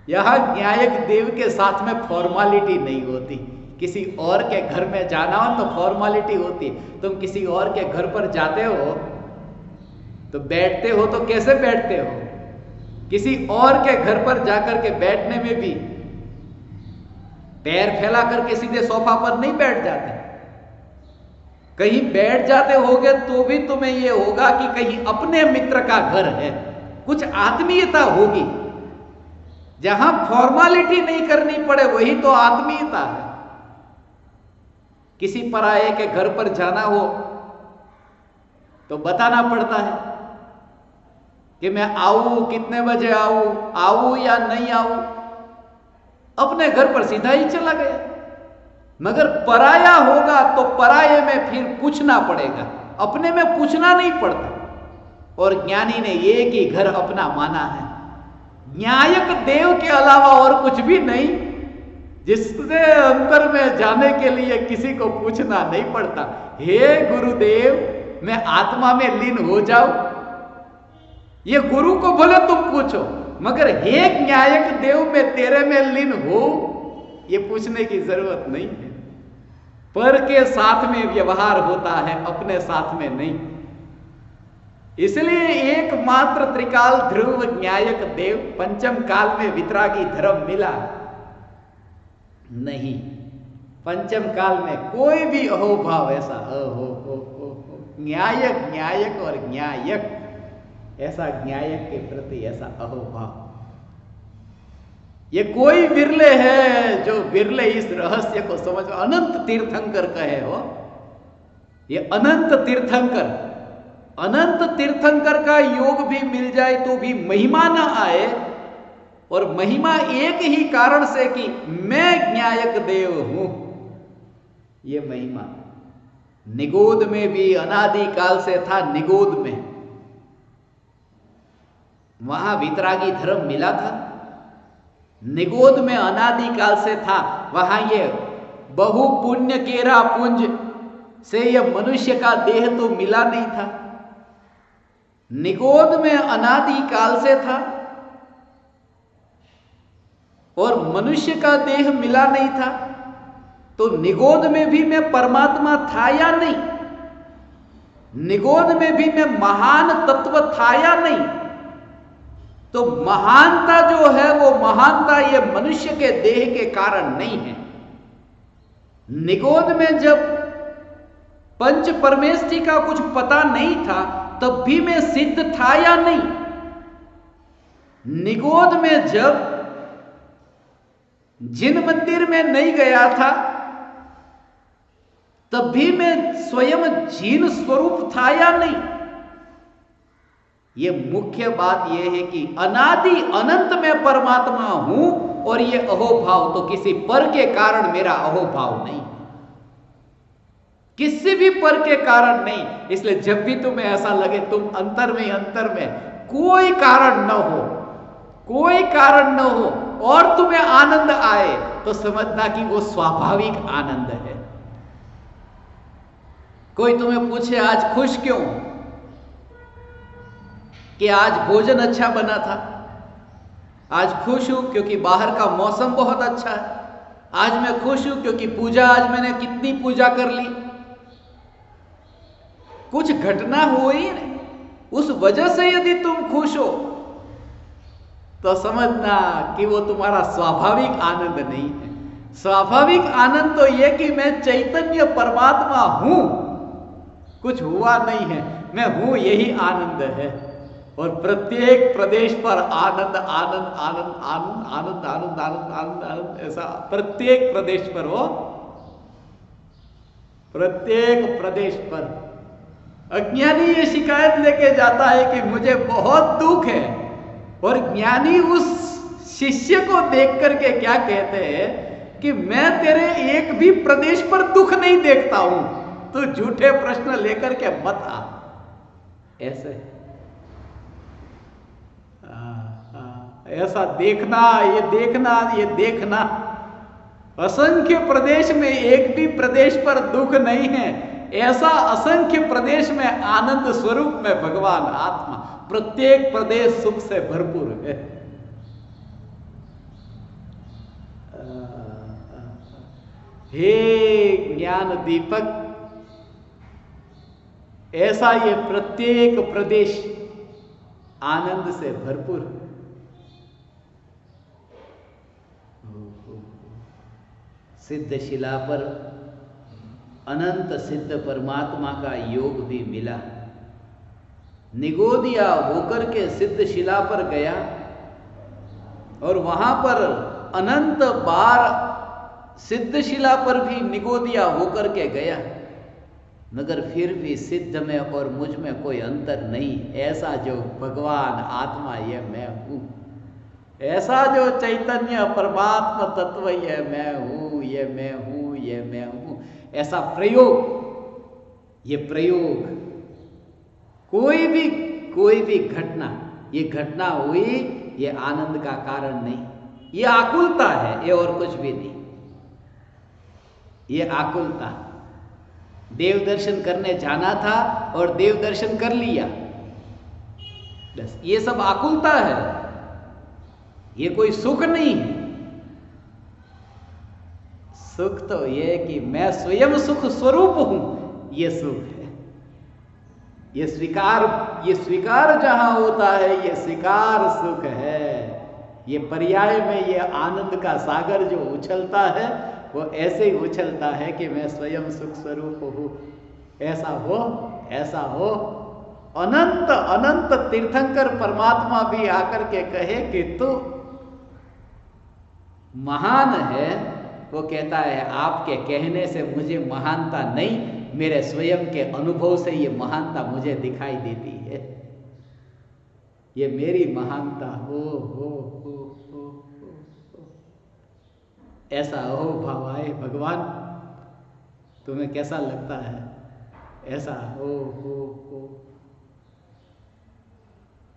यहां न्यायक देव के साथ में फॉर्मालिटी नहीं होती। किसी और के घर में जाना हो तो फॉर्मालिटी होती। तुम किसी और के घर पर जाते हो तो बैठते हो तो कैसे बैठते हो? किसी और के घर पर जाकर के बैठने में भी पैर फैला करके सीधे सोफा पर नहीं बैठ जाते। कहीं बैठ जाते होगे तो भी तुम्हें यह होगा कि कहीं अपने मित्र का घर है, कुछ आत्मीयता होगी। जहां फॉर्मालिटी नहीं करनी पड़े वही तो आत्मीयता है। किसी पराये के घर पर जाना हो तो बताना पड़ता है कि मैं आऊं, कितने बजे आऊं या नहीं आऊं। अपने घर पर सीधा ही चला गया। मगर पराया होगा तो पराये में फिर पूछना पड़ेगा, अपने में पूछना नहीं पड़ता। और ज्ञानी ने एक ही घर अपना माना है, न्यायक देव के अलावा और कुछ भी नहीं, जिससे अंतर में जाने के लिए किसी को पूछना नहीं पड़ता। हे गुरुदेव, मैं आत्मा में लीन हो जाऊं, ये गुरु को भले तुम पूछो, मगर हे न्यायक देव मैं तेरे में लीन हो, ये पूछने की जरूरत नहीं है। पर के साथ में व्यवहार होता है, अपने साथ में नहीं। इसलिए एकमात्र त्रिकाल ध्रुव न्यायक देव पंचम काल में वितरागी धर्म मिला नहीं। पंचम काल में कोई भी अहोभाव ऐसा अहो न्यायक न्यायक और न्यायक ऐसा, न्यायक के प्रति ऐसा अहोभाव, ये कोई विरले है जो विरले इस रहस्य को समझ। अनंत तीर्थंकर कहे हो, ये अनंत तीर्थंकर, अनंत तीर्थंकर का योग भी मिल जाए तो भी महिमा ना आए। और महिमा एक ही कारण से कि मैं न्यायक देव हूं, ये महिमा निगोद में भी अनादि काल से था। निगोद में वहां वितरागी धर्म मिला था, निगोद में अनादि काल से था। वहां ये बहु पुण्य केरा पुंज से यह मनुष्य का देह तो मिला नहीं था। निगोद में अनादि काल से था और मनुष्य का देह मिला नहीं था। तो निगोद में भी मैं परमात्मा था या नहीं? निगोद में भी मैं महान तत्व था या नहीं? तो महानता जो है वो महानता ये मनुष्य के देह के कारण नहीं है। निगोद में जब पंच परमेष्टि का कुछ पता नहीं था तब भी मैं सिद्ध था या नहीं? निगोद में जब जिन मंदिर में नहीं गया था तब भी मैं स्वयं जीन स्वरूप था या नहीं? यह मुख्य बात यह है कि अनादि अनंत में परमात्मा हूं और यह अहोभाव तो किसी पर के कारण मेरा अहोभाव नहीं, किसी भी पर के कारण नहीं। इसलिए जब भी तुम्हें ऐसा लगे तुम अंतर में कोई कारण न हो, कोई कारण न हो और तुम्हें आनंद आए तो समझना कि वो स्वाभाविक आनंद है। कोई तुम्हें पूछे आज खुश क्यों, कि आज भोजन अच्छा बना था, आज खुश हूं क्योंकि बाहर का मौसम बहुत अच्छा है, आज मैं खुश हूं क्योंकि पूजा, आज मैंने कितनी पूजा कर ली। कुछ घटना हुई नहीं, उस वजह से यदि तुम खुश हो तो समझना कि वो तुम्हारा स्वाभाविक आनंद नहीं है। स्वाभाविक आनंद तो ये कि मैं चैतन्य परमात्मा हूं, कुछ हुआ नहीं है, मैं हूं, यही आनंद है। और प्रत्येक प्रदेश पर आनंद आनंद आनंद आनंद आनंद आनंद आनंद आनंद आनंद, ऐसा प्रत्येक प्रदेश पर हो, प्रत्येक प्रदेश पर। अज्ञानी ये शिकायत लेके जाता है कि मुझे बहुत दुख है, और ज्ञानी उस शिष्य को देख करके क्या कहते हैं कि मैं तेरे एक भी प्रदेश पर दुख नहीं देखता हूं, तो झूठे प्रश्न लेकर के मत आ। ऐसे ऐसा देखना, ये देखना, ये देखना। असंख्य प्रदेश में एक भी प्रदेश पर दुख नहीं है, ऐसा असंख्य प्रदेश में आनंद स्वरूप में भगवान आत्मा, प्रत्येक प्रदेश सुख से भरपूर है। हे ज्ञान दीपक, ऐसा ये प्रत्येक प्रदेश आनंद से भरपूर। सिद्ध शिला पर अनंत सिद्ध परमात्मा का योग भी मिला। निगोदिया होकर के सिद्ध शिला पर गया और वहां पर अनंत बार सिद्ध शिला पर भी निगोदिया होकर के गया, मगर फिर भी सिद्ध में और मुझ में कोई अंतर नहीं। ऐसा जो भगवान आत्मा ये मैं हूं, ऐसा जो चैतन्य परमात्मा तत्व ये मैं हूं, ये मैं हूं, ये मैं हूं, ऐसा प्रयोग, ये प्रयोग कोई भी घटना, ये घटना हुई, ये आनंद का कारण नहीं, ये आकुलता है, ये और कुछ भी नहीं, ये आकुलता। देव दर्शन करने जाना था और देव दर्शन कर लिया, बस ये सब आकुलता है, ये कोई सुख नहीं है। सुख तो ये कि मैं स्वयं सुख स्वरूप हूं, ये सुख है। ये स्वीकार जहां होता है, ये स्वीकार सुख है। ये पर्याय में ये आनंद का सागर जो उछलता है, वो ऐसे ही उछलता है कि मैं स्वयं सुख स्वरूप हूं। ऐसा हो, ऐसा हो। अनंत अनंत तीर्थंकर परमात्मा भी आकर के कहे कि तू महान है, वो कहता है आपके कहने से मुझे महानता नहीं, मेरे स्वयं के अनुभव से ये महानता मुझे दिखाई देती है। ये मेरी महानता हो। ऐसा हो भाव आए भगवान, तुम्हें कैसा लगता है? ऐसा हो।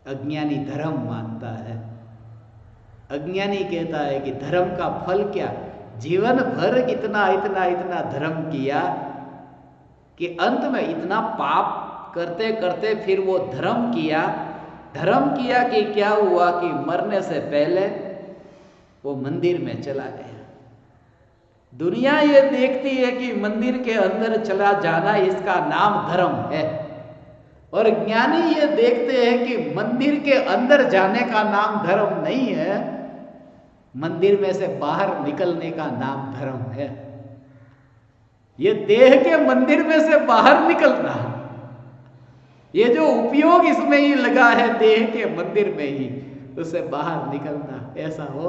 अज्ञानी धर्म मानता है। अज्ञानी कहता है कि धर्म का फल क्या? जीवन भर इतना इतना इतना धर्म किया कि अंत में इतना पाप करते करते फिर वो धर्म किया कि क्या हुआ कि मरने से पहले वो मंदिर में चला गया। दुनिया ये देखती है कि मंदिर के अंदर चला जाना इसका नाम धर्म है, और ज्ञानी ये देखते हैं कि मंदिर के अंदर जाने का नाम धर्म नहीं है, मंदिर में से बाहर निकलने का नाम धर्म है। ये देह के मंदिर में से बाहर निकलना, ये जो उपयोग इसमें ही लगा है देह के मंदिर में ही, उससे बाहर निकलना। ऐसा हो।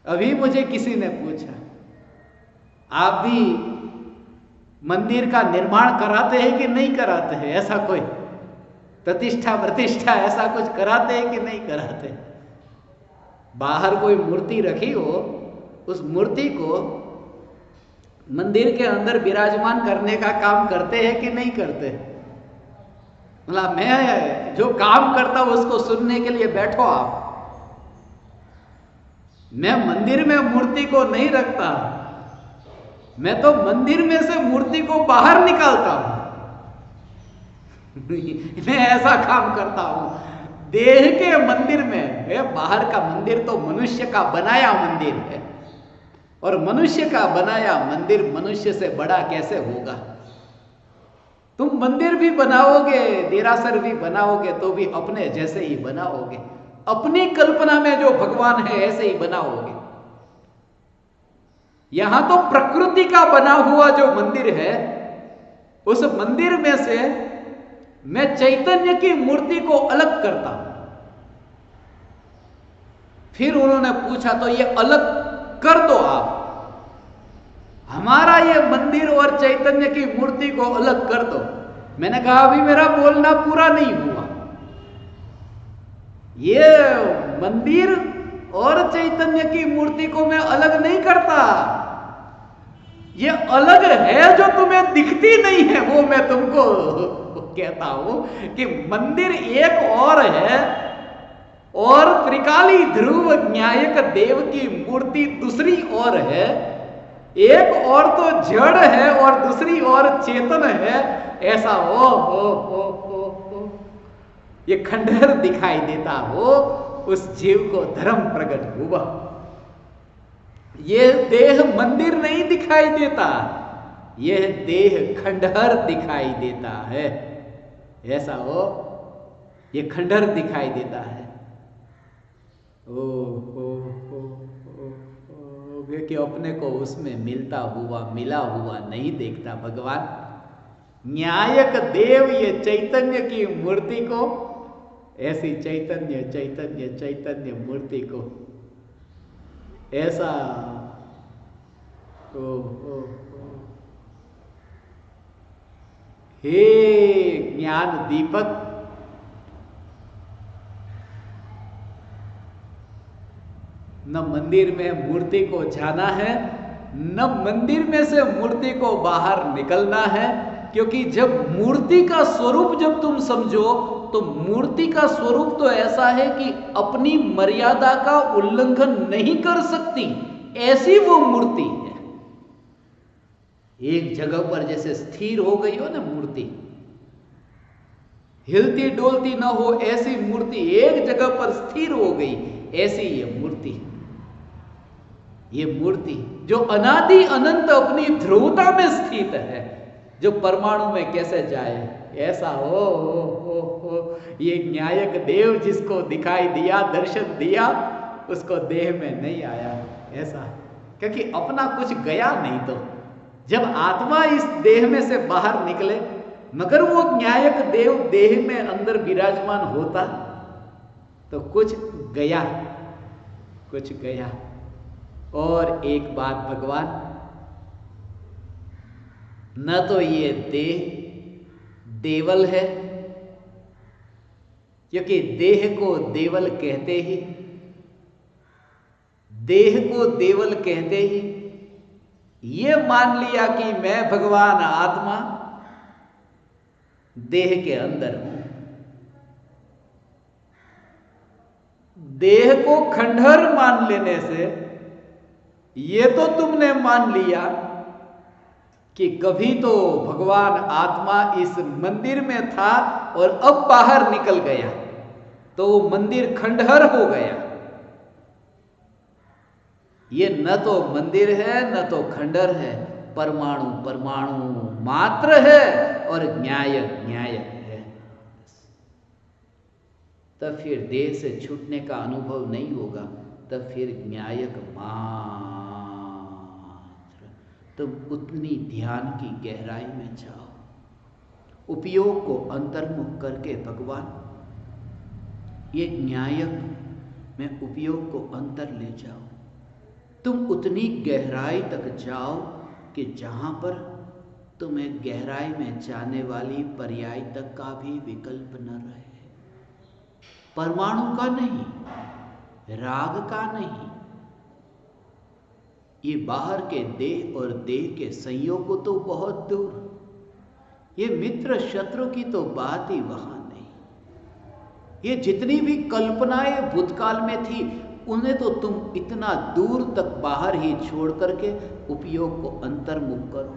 अभी मुझे किसी ने पूछा, आप भी मंदिर का निर्माण कराते हैं कि नहीं कराते हैं? ऐसा कोई प्रतिष्ठा ऐसा कुछ कराते हैं कि नहीं कराते? बाहर कोई मूर्ति रखी हो, उस मूर्ति को मंदिर के अंदर विराजमान करने का काम करते हैं कि नहीं करते? मतलब मैं जो काम करता हूं उसको सुनने के लिए बैठो आप। मैं मंदिर में मूर्ति को नहीं रखता, मैं तो मंदिर में से मूर्ति को बाहर निकालता हूं। मैं ऐसा काम करता हूं। देह के मंदिर में, बाहर का मंदिर तो मनुष्य का बनाया मंदिर है, और मनुष्य का बनाया मंदिर मनुष्य से बड़ा कैसे होगा? तुम मंदिर भी बनाओगे, देरासर भी बनाओगे, तो भी अपने जैसे ही बनाओगे। अपनी कल्पना में जो भगवान है ऐसे ही बनाओगे। यहां तो प्रकृति का बना हुआ जो मंदिर है, उस मंदिर में से मैं चैतन्य की मूर्ति को अलग करता हूं। फिर उन्होंने पूछा तो ये अलग कर दो आप, हमारा ये मंदिर और चैतन्य की मूर्ति को अलग कर दो। मैंने कहा अभी मेरा बोलना पूरा नहीं हुआ। ये मंदिर और चैतन्य की मूर्ति को मैं अलग नहीं करता, ये अलग है जो तुम्हें दिखती नहीं है वो मैं तुमको कहता हूं कि मंदिर एक और है और त्रिकाली ध्रुव न्यायक देव की मूर्ति दूसरी और है। एक और तो जड़ है और दूसरी और चेतन है। ऐसा हो ये खंडहर दिखाई देता हो, उस जीव को धर्म प्रकट हुआ। यह देह मंदिर नहीं दिखाई देता, यह देह खंडहर दिखाई देता है। ऐसा हो ये खंडहर दिखाई देता है। कि अपने को उसमें मिलता हुआ मिला हुआ नहीं देखता भगवान। न्यायक देव ये चैतन्य की मूर्ति को, ऐसी चैतन्य चैतन्य चैतन्य मूर्ति को ऐसा हे ज्ञान दीपक, न मंदिर में मूर्ति को जाना है, न मंदिर में से मूर्ति को बाहर निकलना है। क्योंकि जब मूर्ति का स्वरूप जब तुम समझो तो मूर्ति का स्वरूप तो ऐसा है कि अपनी मर्यादा का उल्लंघन नहीं कर सकती, ऐसी वो मूर्ति है। एक जगह पर जैसे स्थिर हो गई हो ना मूर्ति, हिलती डोलती न हो ऐसी मूर्ति एक जगह पर स्थिर हो गई, ऐसी ये मूर्ति। ये मूर्ति जो अनादि अनंत अपनी ध्रुवता में स्थित है, जो परमाणु में कैसे जाए, ऐसा हो ये न्यायक देव जिसको दिखाई दिया, दर्शन दिया, उसको देह में नहीं आया। ऐसा क्योंकि अपना कुछ गया नहीं। तो जब आत्मा इस देह में से बाहर निकले, मगर वो न्यायक देव देह में अंदर विराजमान होता तो कुछ गया, कुछ गया। और एक बात भगवान, न तो ये देह देवल है, क्योंकि देह को देवल कहते ही, देह को देवल कहते ही ये मान लिया कि मैं भगवान आत्मा देह के अंदर हूं। देह को खंडहर मान लेने से ये तो तुमने मान लिया कि कभी तो भगवान आत्मा इस मंदिर में था और अब बाहर निकल गया, तो वो मंदिर खंडहर हो गया। ये न तो मंदिर है न तो खंडहर है, परमाणु परमाणु मात्र है और न्यायक न्यायक है। तब फिर देह से छूटने का अनुभव नहीं होगा, तब फिर न्यायक मात्र। तुम उतनी ध्यान की गहराई में जाओ, उपयोग को अंतर्मुख करके भगवान ये न्यायक में उपयोग को अंतर ले जाओ। तुम उतनी गहराई तक जाओ कि जहां पर तुम्हें गहराई में जाने वाली पर्याय तक का भी विकल्प न रहे। परमाणु का नहीं, राग का नहीं, ये बाहर के देह और देह के संयोग को तो बहुत दूर, ये मित्र शत्रु की तो बात ही वहां नहीं। ये जितनी भी कल्पनाएं भूतकाल में थी उन्हें तो तुम इतना दूर तक बाहर ही छोड़ करके उपयोग को अंतर्मुख करो।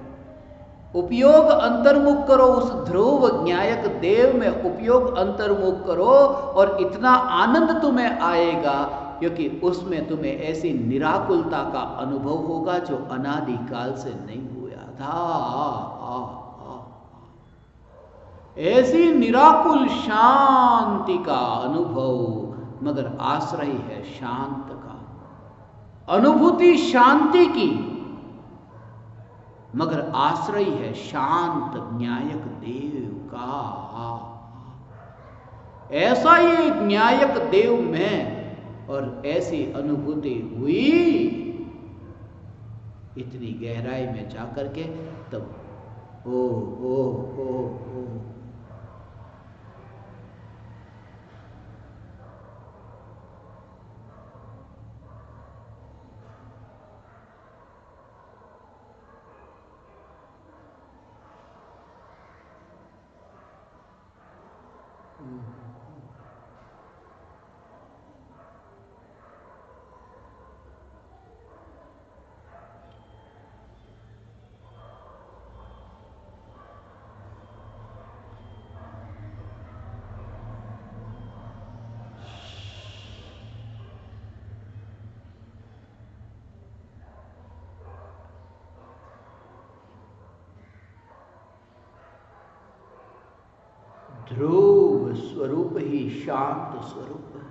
उपयोग अंतर्मुख करो, उस ध्रुव न्यायक देव में उपयोग अंतर्मुख करो और इतना आनंद तुम्हें आएगा, क्योंकि उसमें तुम्हें ऐसी निराकुलता का अनुभव होगा जो अनादि काल से नहीं हुआ था। ऐसी निराकुल शांति का अनुभव, मगर आश्रय है शांत का, अनुभूति शांति की। मगर आश्रय है शांत न्यायक देव का। ऐसा ये न्यायक देव में और ऐसी अनुभूति हुई इतनी गहराई में जाकर के, तब ओ ओ ओ ओ ध्रुव स्वरूप ही शांत स्वरूप है।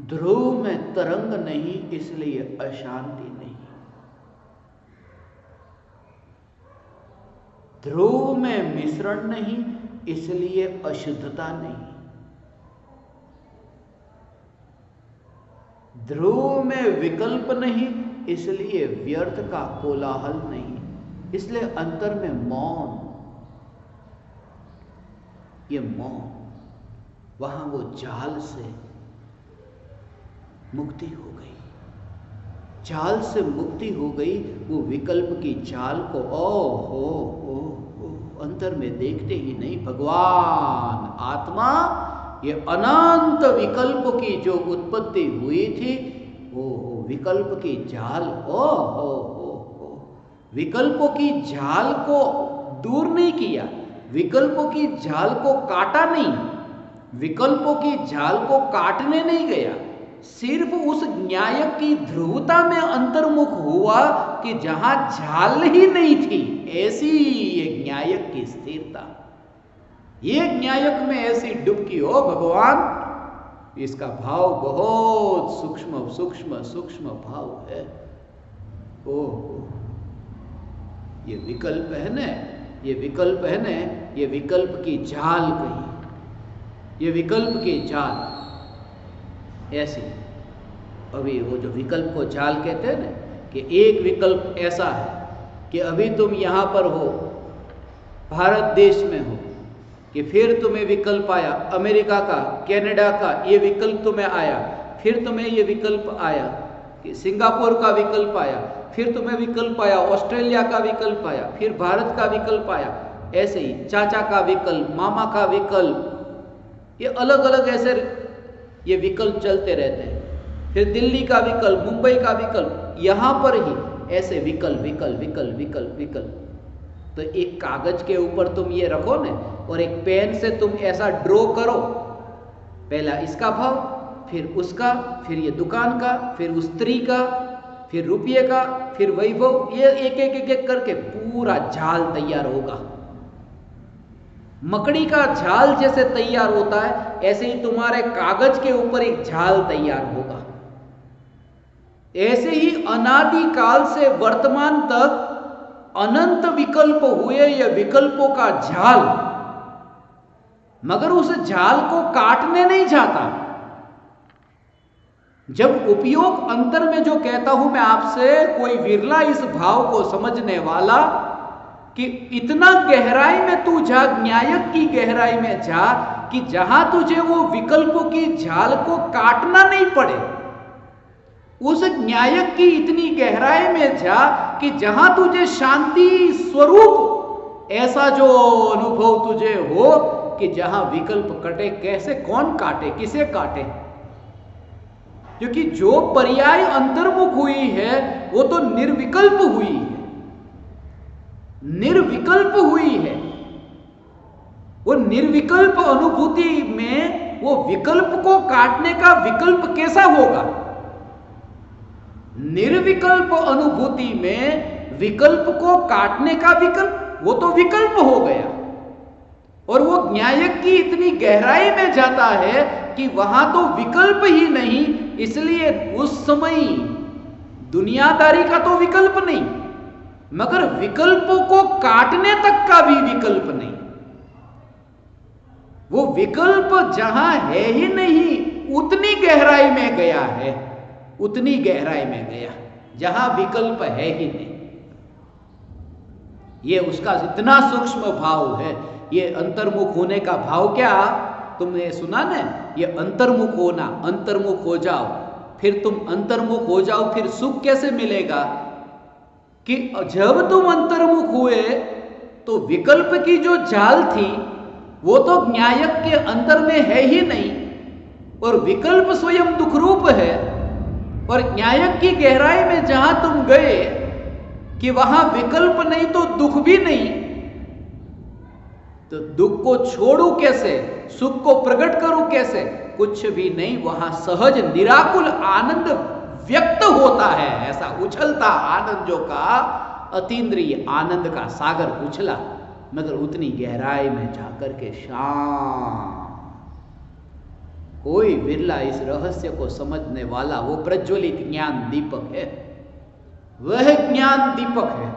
ध्रुव में तरंग नहीं, इसलिए अशांति नहीं। ध्रुव में मिश्रण नहीं, इसलिए अशुद्धता नहीं। ध्रुव में विकल्प नहीं, इसलिए व्यर्थ का कोलाहल नहीं। इसलिए अंतर में मौन, ये मौन, वहां वो जाल से मुक्ति हो गई। जाल से मुक्ति हो गई, वो विकल्प की जाल को ओ अंतर में देखते ही नहीं। भगवान आत्मा ये अनंत विकल्प की जो उत्पत्ति हुई थी, वो विकल्प की जाल विकल्पों की जाल को दूर नहीं किया, विकल्पों की जाल को काटा नहीं, विकल्पों की जाल को काटने नहीं गया, सिर्फ उस न्यायक की ध्रुवता में अंतर्मुख हुआ कि जहां जाल ही नहीं थी, ऐसी ये न्यायक की स्थिरता। ये न्यायक में ऐसी डुबकी हो भगवान, इसका भाव बहुत सूक्ष्म सूक्ष्म सूक्ष्म भाव है। ये विकल्प है न, ये विकल्प है न, ये विकल्प की जाल कही, ये विकल्प की जाल ऐसी। अभी वो जो विकल्प को जाल कहते हैं ना, कि एक विकल्प ऐसा है कि अभी तुम यहां पर हो, भारत देश में हो, कि फिर तुम्हें विकल्प आया अमेरिका का, कनाडा का, ये विकल्प तुम्हें आया, फिर तुम्हें ये विकल्प आया कि सिंगापुर का विकल्प आया, फिर तुम्हें विकल्प आया ऑस्ट्रेलिया का विकल्प आया, फिर भारत का विकल्प आया। ऐसे ही चाचा का विकल्प, मामा का विकल्प, ये अलग अलग ऐसे ये विकल्प चलते रहते हैं। फिर दिल्ली का विकल्प, मुंबई का विकल्प, यहां पर ही ऐसे विकल्प विकल्प विकल्प विकल्प विकल्प। तो एक कागज के ऊपर तुम ये रखो ना, और एक पेन से तुम ऐसा ड्रॉ करो, पहला इसका भाव, फिर उसका, फिर ये दुकान का, फिर उस स्त्री का, फिर रुपये का, फिर वैभव, ये एक एक एक एक करके पूरा जाल तैयार होगा। मकड़ी का जाल जैसे तैयार होता है, ऐसे ही तुम्हारे कागज के ऊपर एक जाल तैयार होगा। ऐसे ही अनादि काल से वर्तमान तक अनंत विकल्प हुए, ये विकल्पों का जाल, मगर उस जाल को काटने नहीं जाता। जब उपयोग अंतर में जो कहता हूं मैं आपसे, कोई विरला इस भाव को समझने वाला कि इतना गहराई में तू जा, न्यायक की गहराई में जा, कि जहां तुझे वो विकल्पों की जाल को काटना नहीं पड़े। उस न्यायक की इतनी गहराई में जा कि जहां तुझे शांति स्वरूप ऐसा जो अनुभव तुझे हो कि जहां विकल्प कटे, कैसे, कौन काटे, किसे काटे, क्योंकि जो पर्याय अंतर्मुख हुई है वो तो निर्विकल्प हुई है, निर्विकल्प हुई है। वो निर्विकल्प अनुभूति में वो विकल्प को काटने का विकल्प कैसा होगा? निर्विकल्प अनुभूति में विकल्प को काटने का विकल्प, वो तो विकल्प हो गया। और वो न्यायक की इतनी गहराई में जाता है कि वहां तो विकल्प ही नहीं, इसलिए उस समय दुनियादारी का तो विकल्प नहीं, मगर विकल्पों को काटने तक का भी विकल्प नहीं। वो विकल्प जहां है ही नहीं उतनी गहराई में गया है, उतनी गहराई में गया जहां विकल्प है ही नहीं। ये उसका इतना सूक्ष्म भाव है। ये अंतर्मुख होने का भाव क्या, तुमने सुना ना, ये अंतर्मुख होना, अंतर्मुख हो जाओ, फिर तुम अंतर्मुख हो जाओ, फिर सुख कैसे मिलेगा कि जब तुम अंतर्मुख हुए तो विकल्प की जो जाल थी वो तो न्यायक के अंतर में है ही नहीं, और विकल्प स्वयं दुख रूप है, और न्यायक की गहराई में जहां तुम गए कि वहां विकल्प नहीं तो दुख भी नहीं, तो दुख को छोड़ू कैसे, सुख को प्रकट करूं कैसे, कुछ भी नहीं। वहां सहज निराकुल आनंद व्यक्त होता है, ऐसा उछलता आनंद जो का अतीन्द्रिय आनंद का सागर उछला, मगर उतनी गहराई में जाकर के शांत। कोई बिरला इस रहस्य को समझने वाला, वो प्रज्वलित ज्ञान दीपक है, वह ज्ञान दीपक है,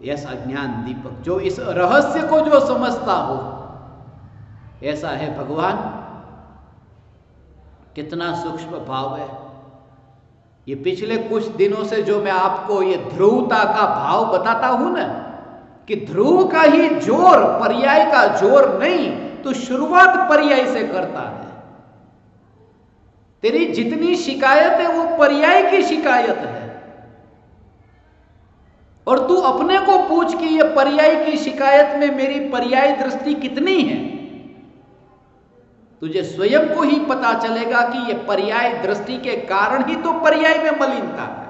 ऐसा ज्ञान दीपक जो इस रहस्य को जो समझता हो, ऐसा है भगवान। कितना सूक्ष्म भाव है। ये पिछले कुछ दिनों से जो मैं आपको ये ध्रुवता का भाव बताता हूं ना, कि ध्रुव का ही जोर, पर्याय का जोर नहीं, तो शुरुआत पर्याय से करता है। तेरी जितनी शिकायत है वो पर्याय की शिकायत है, और तू अपने को पूछ कि ये पर्याय की शिकायत में मेरी पर्याय दृष्टि कितनी है। तुझे स्वयं को ही पता चलेगा कि ये पर्याय दृष्टि के कारण ही तो पर्याय में मलिनता है।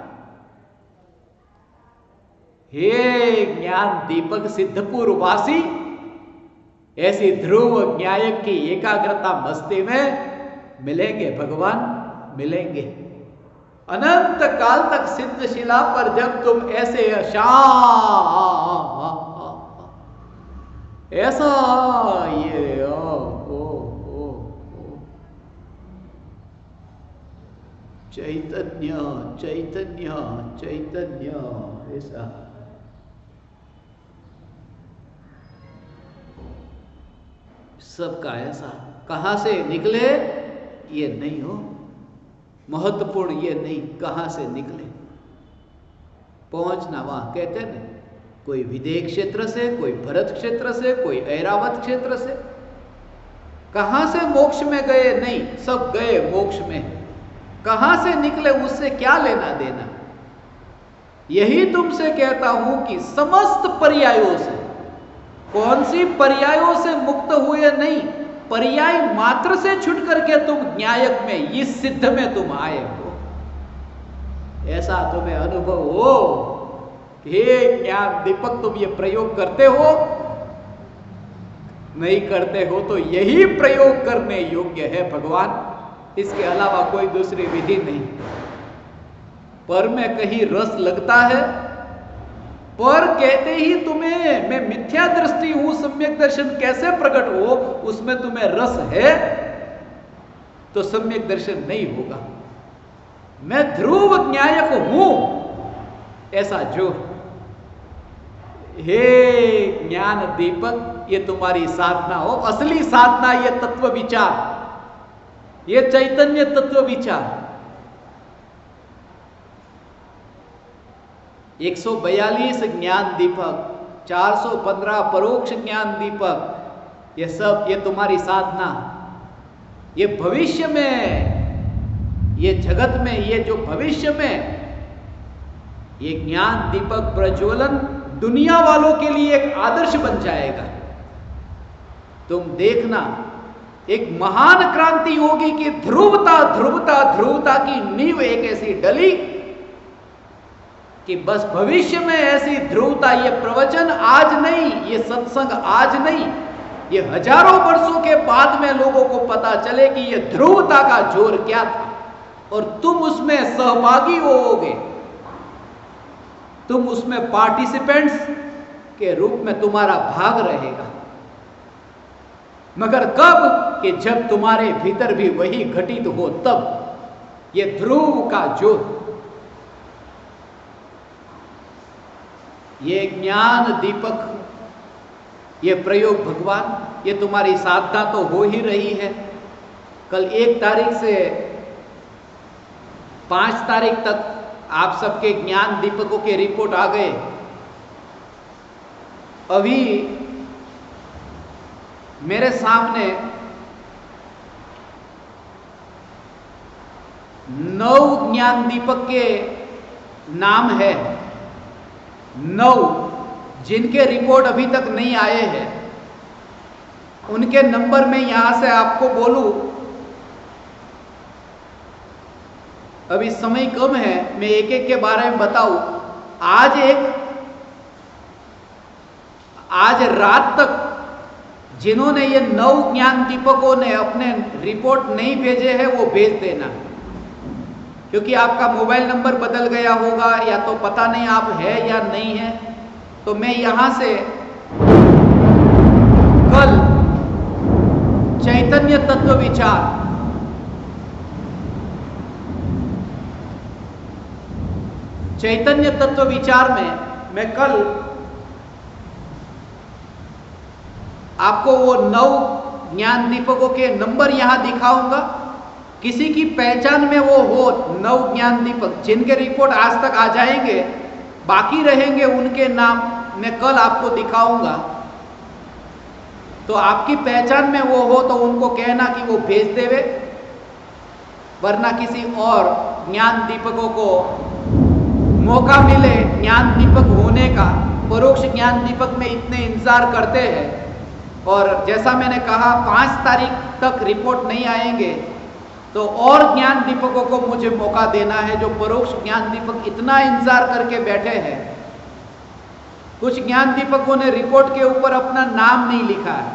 हे ज्ञान दीपक सिद्धपुर वासी, ऐसी ध्रुव न्यायक की एकाग्रता मस्ती में मिलेंगे भगवान, मिलेंगे अनंत काल तक सिद्ध शिला पर। जब तुम ऐसे ऐसा ये चैतन्य चैतन्य चैतन्य, ऐसा सबका ऐसा कहां से निकले ये नहीं हो, महत्वपूर्ण ये नहीं कहां से निकले, पहुंचना वहां कहते हैं, कोई विदेह क्षेत्र से, कोई भरत क्षेत्र से, कोई ऐरावत क्षेत्र से, कहां से मोक्ष में गए, नहीं, सब गए मोक्ष में, कहां से निकले उससे क्या लेना देना। यही तुमसे कहता हूं कि समस्त पर्यायों से, कौन सी पर्यायों से मुक्त हुए नहीं, पर्याय मात्र से छुट करके तुम न्यायक में, इस सिद्ध में तुम आए हो। ऐसा तुम्हें अनुभव हो, हे ज्ञान दीपक, तुम ये प्रयोग करते हो, नहीं करते हो तो यही प्रयोग करने योग्य है भगवान, इसके अलावा कोई दूसरी विधि नहीं। पर में कहीं रस लगता है, पर कहते ही तुम्हें मैं मिथ्या दृष्टि हूं, सम्यक दर्शन कैसे प्रकट हो, उसमें तुम्हें रस है तो सम्यक दर्शन नहीं होगा। मैं ध्रुव न्यायक हूं, ऐसा जो। हे ज्ञान दीपक, ये तुम्हारी साधना हो, असली साधना ये तत्व विचार, ये चैतन्य तत्व विचार। 142 ज्ञान दीपक, 415 परोक्ष ज्ञान दीपक, ये सब, ये तुम्हारी साधना, ये भविष्य में, ये जगत में, ये जो भविष्य में ये ज्ञान दीपक प्रज्वलन दुनिया वालों के लिए एक आदर्श बन जाएगा। तुम देखना, एक महान क्रांति होगी कि ध्रुवता ध्रुवता ध्रुवता की नींव एक ऐसी डली कि बस भविष्य में ऐसी ध्रुवता, ये प्रवचन आज नहीं, ये सत्संग आज नहीं, ये हजारों वर्षों के बाद में लोगों को पता चले कि ये ध्रुवता का जोर क्या था, और तुम उसमें सहभागी होगे, तुम उसमें पार्टिसिपेंट्स के रूप में तुम्हारा भाग रहेगा। मगर कब, कि जब तुम्हारे भीतर भी वही घटित हो, तब ये ध्रुव का जोर, ये ज्ञान दीपक, ये प्रयोग भगवान, ये तुम्हारी साधना तो हो ही रही है। कल 1 तारीख से 5 तारीख तक आप सबके ज्ञान दीपकों के रिपोर्ट आ गए। अभी मेरे सामने 9 ज्ञान दीपक के नाम है, 9 जिनके रिपोर्ट अभी तक नहीं आए हैं। उनके नंबर मैं यहां से आपको बोलूं, अभी समय कम है, मैं एक एक के बारे में बताऊं। आज रात तक जिन्होंने ये 9 ज्ञान दीपकों ने अपने रिपोर्ट नहीं भेजे हैं वो भेज देना, क्योंकि आपका मोबाइल नंबर बदल गया होगा या तो पता नहीं आप है या नहीं है। तो मैं यहां से कल चैतन्य तत्व विचार, चैतन्य तत्व विचार में मैं कल आपको वो 9 ज्ञान दीपकों के नंबर यहां दिखाऊंगा। किसी की पहचान में वो हो 9 ज्ञान दीपक जिनके रिपोर्ट आज तक आ जाएंगे, बाकी रहेंगे उनके नाम मैं कल आपको दिखाऊंगा। तो आपकी पहचान में वो हो तो उनको कहना कि वो भेज देवे, वरना किसी और ज्ञान दीपकों को मौका मिले ज्ञान दीपक होने का। परोक्ष ज्ञान दीपक में इतने इंतजार करते हैं, और जैसा मैंने कहा 5 तारीख तक रिपोर्ट नहीं आएंगे, तो और ज्ञान दीपकों को मुझे मौका देना है जो परोक्ष ज्ञान दीपक इतना इंतजार करके बैठे हैं। कुछ ज्ञान दीपकों ने रिपोर्ट के ऊपर अपना नाम नहीं लिखा है,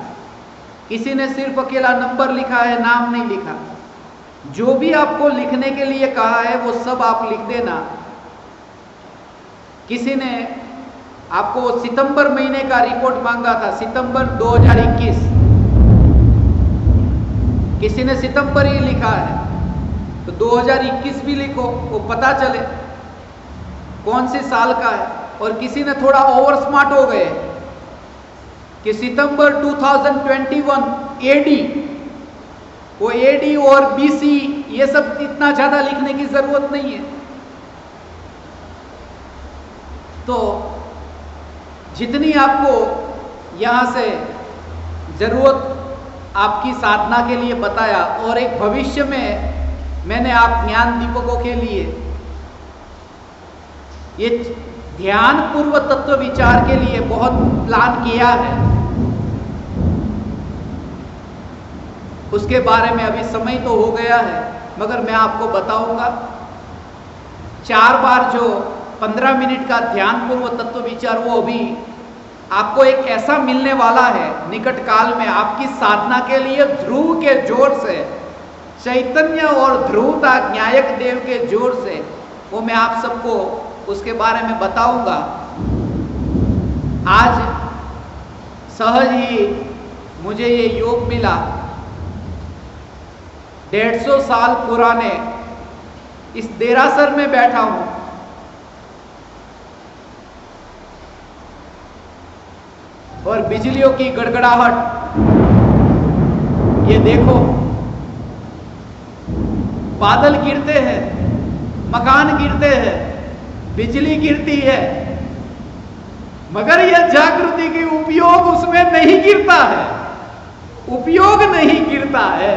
किसी ने सिर्फ अकेला नंबर लिखा है, नाम नहीं लिखा। जो भी आपको लिखने के लिए कहा है वो सब आप लिख देना। किसी ने आपको सितंबर महीने का रिपोर्ट मांगा था, सितंबर 2021, किसी ने सितंबर ही लिखा है, तो 2021 भी लिखो, वो पता चले कौन से साल का है। और किसी ने थोड़ा ओवर स्मार्ट हो गए कि सितंबर 2021 एडी, वो एडी और बीसी ये सब इतना ज्यादा लिखने की जरूरत नहीं है। तो जितनी आपको यहां से जरूरत आपकी साधना के लिए बताया, और एक भविष्य में मैंने आप ज्ञान दीपकों के लिए ये ध्यान पूर्व तत्व विचार के लिए बहुत प्लान किया है। उसके बारे में अभी समय तो हो गया है, मगर मैं आपको बताऊंगा। 4 बार जो 15 मिनट का ध्यान पूर्व तत्व विचार, वो अभी आपको एक ऐसा मिलने वाला है निकट काल में आपकी साधना के लिए, ध्रुव के जोर से, चैतन्य और ध्रुवता न्यायक देव के जोर से, वो मैं आप सबको उसके बारे में बताऊंगा। आज सहज ही मुझे ये योग मिला, 150 साल पुराने इस देरासर में बैठा हूं, और बिजलियों की गड़गड़ाहट, ये देखो बादल गिरते हैं, मकान गिरते हैं, बिजली गिरती है, मगर यह जागृति की उपयोग उसमें नहीं गिरता है, उपयोग नहीं गिरता है,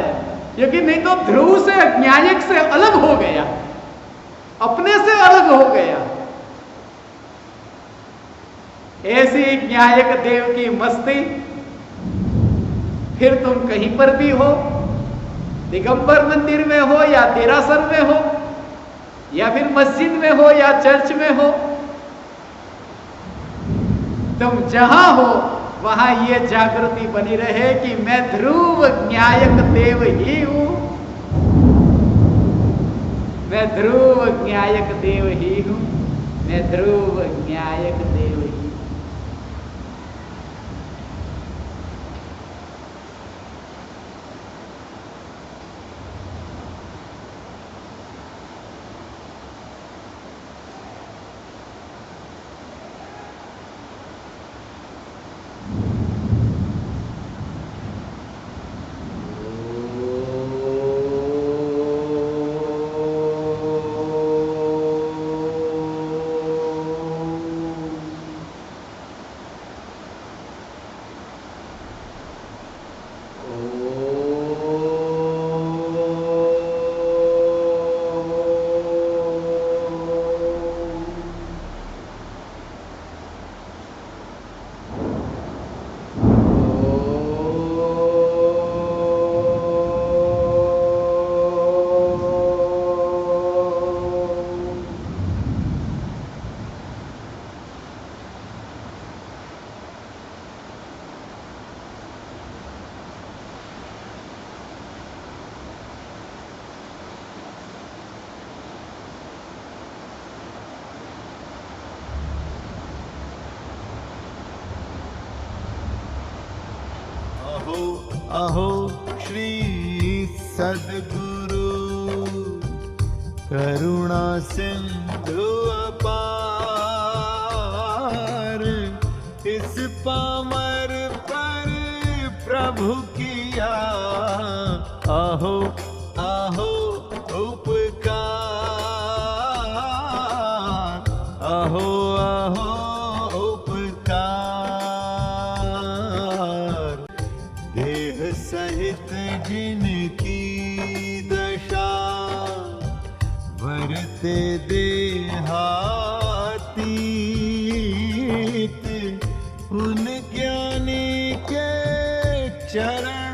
क्योंकि नहीं तो ध्रुव से न्यायक से अलग हो गया, अपने से अलग हो गया। ऐसी न्यायक देव की मस्ती, फिर तुम कहीं पर भी हो, दिगंबर मंदिर में हो या देरासर में हो, या फिर मस्जिद में हो या चर्च में हो, तुम जहां हो वहां ये जागृति बनी रहे कि मैं ध्रुव न्यायक देव ही हूं, मैं ध्रुव न्यायक देव ही हूं, मैं ध्रुव न्यायक देव ही। अहो अहो श्री सद्गुरु करुणा सिंधु अपार, इस पामर पर प्रभु किया अहो अहो उपकार, अहो अहो उपकार। देह सहित जिनकी दशा वरते देहातीत, उन ज्ञानी के चरण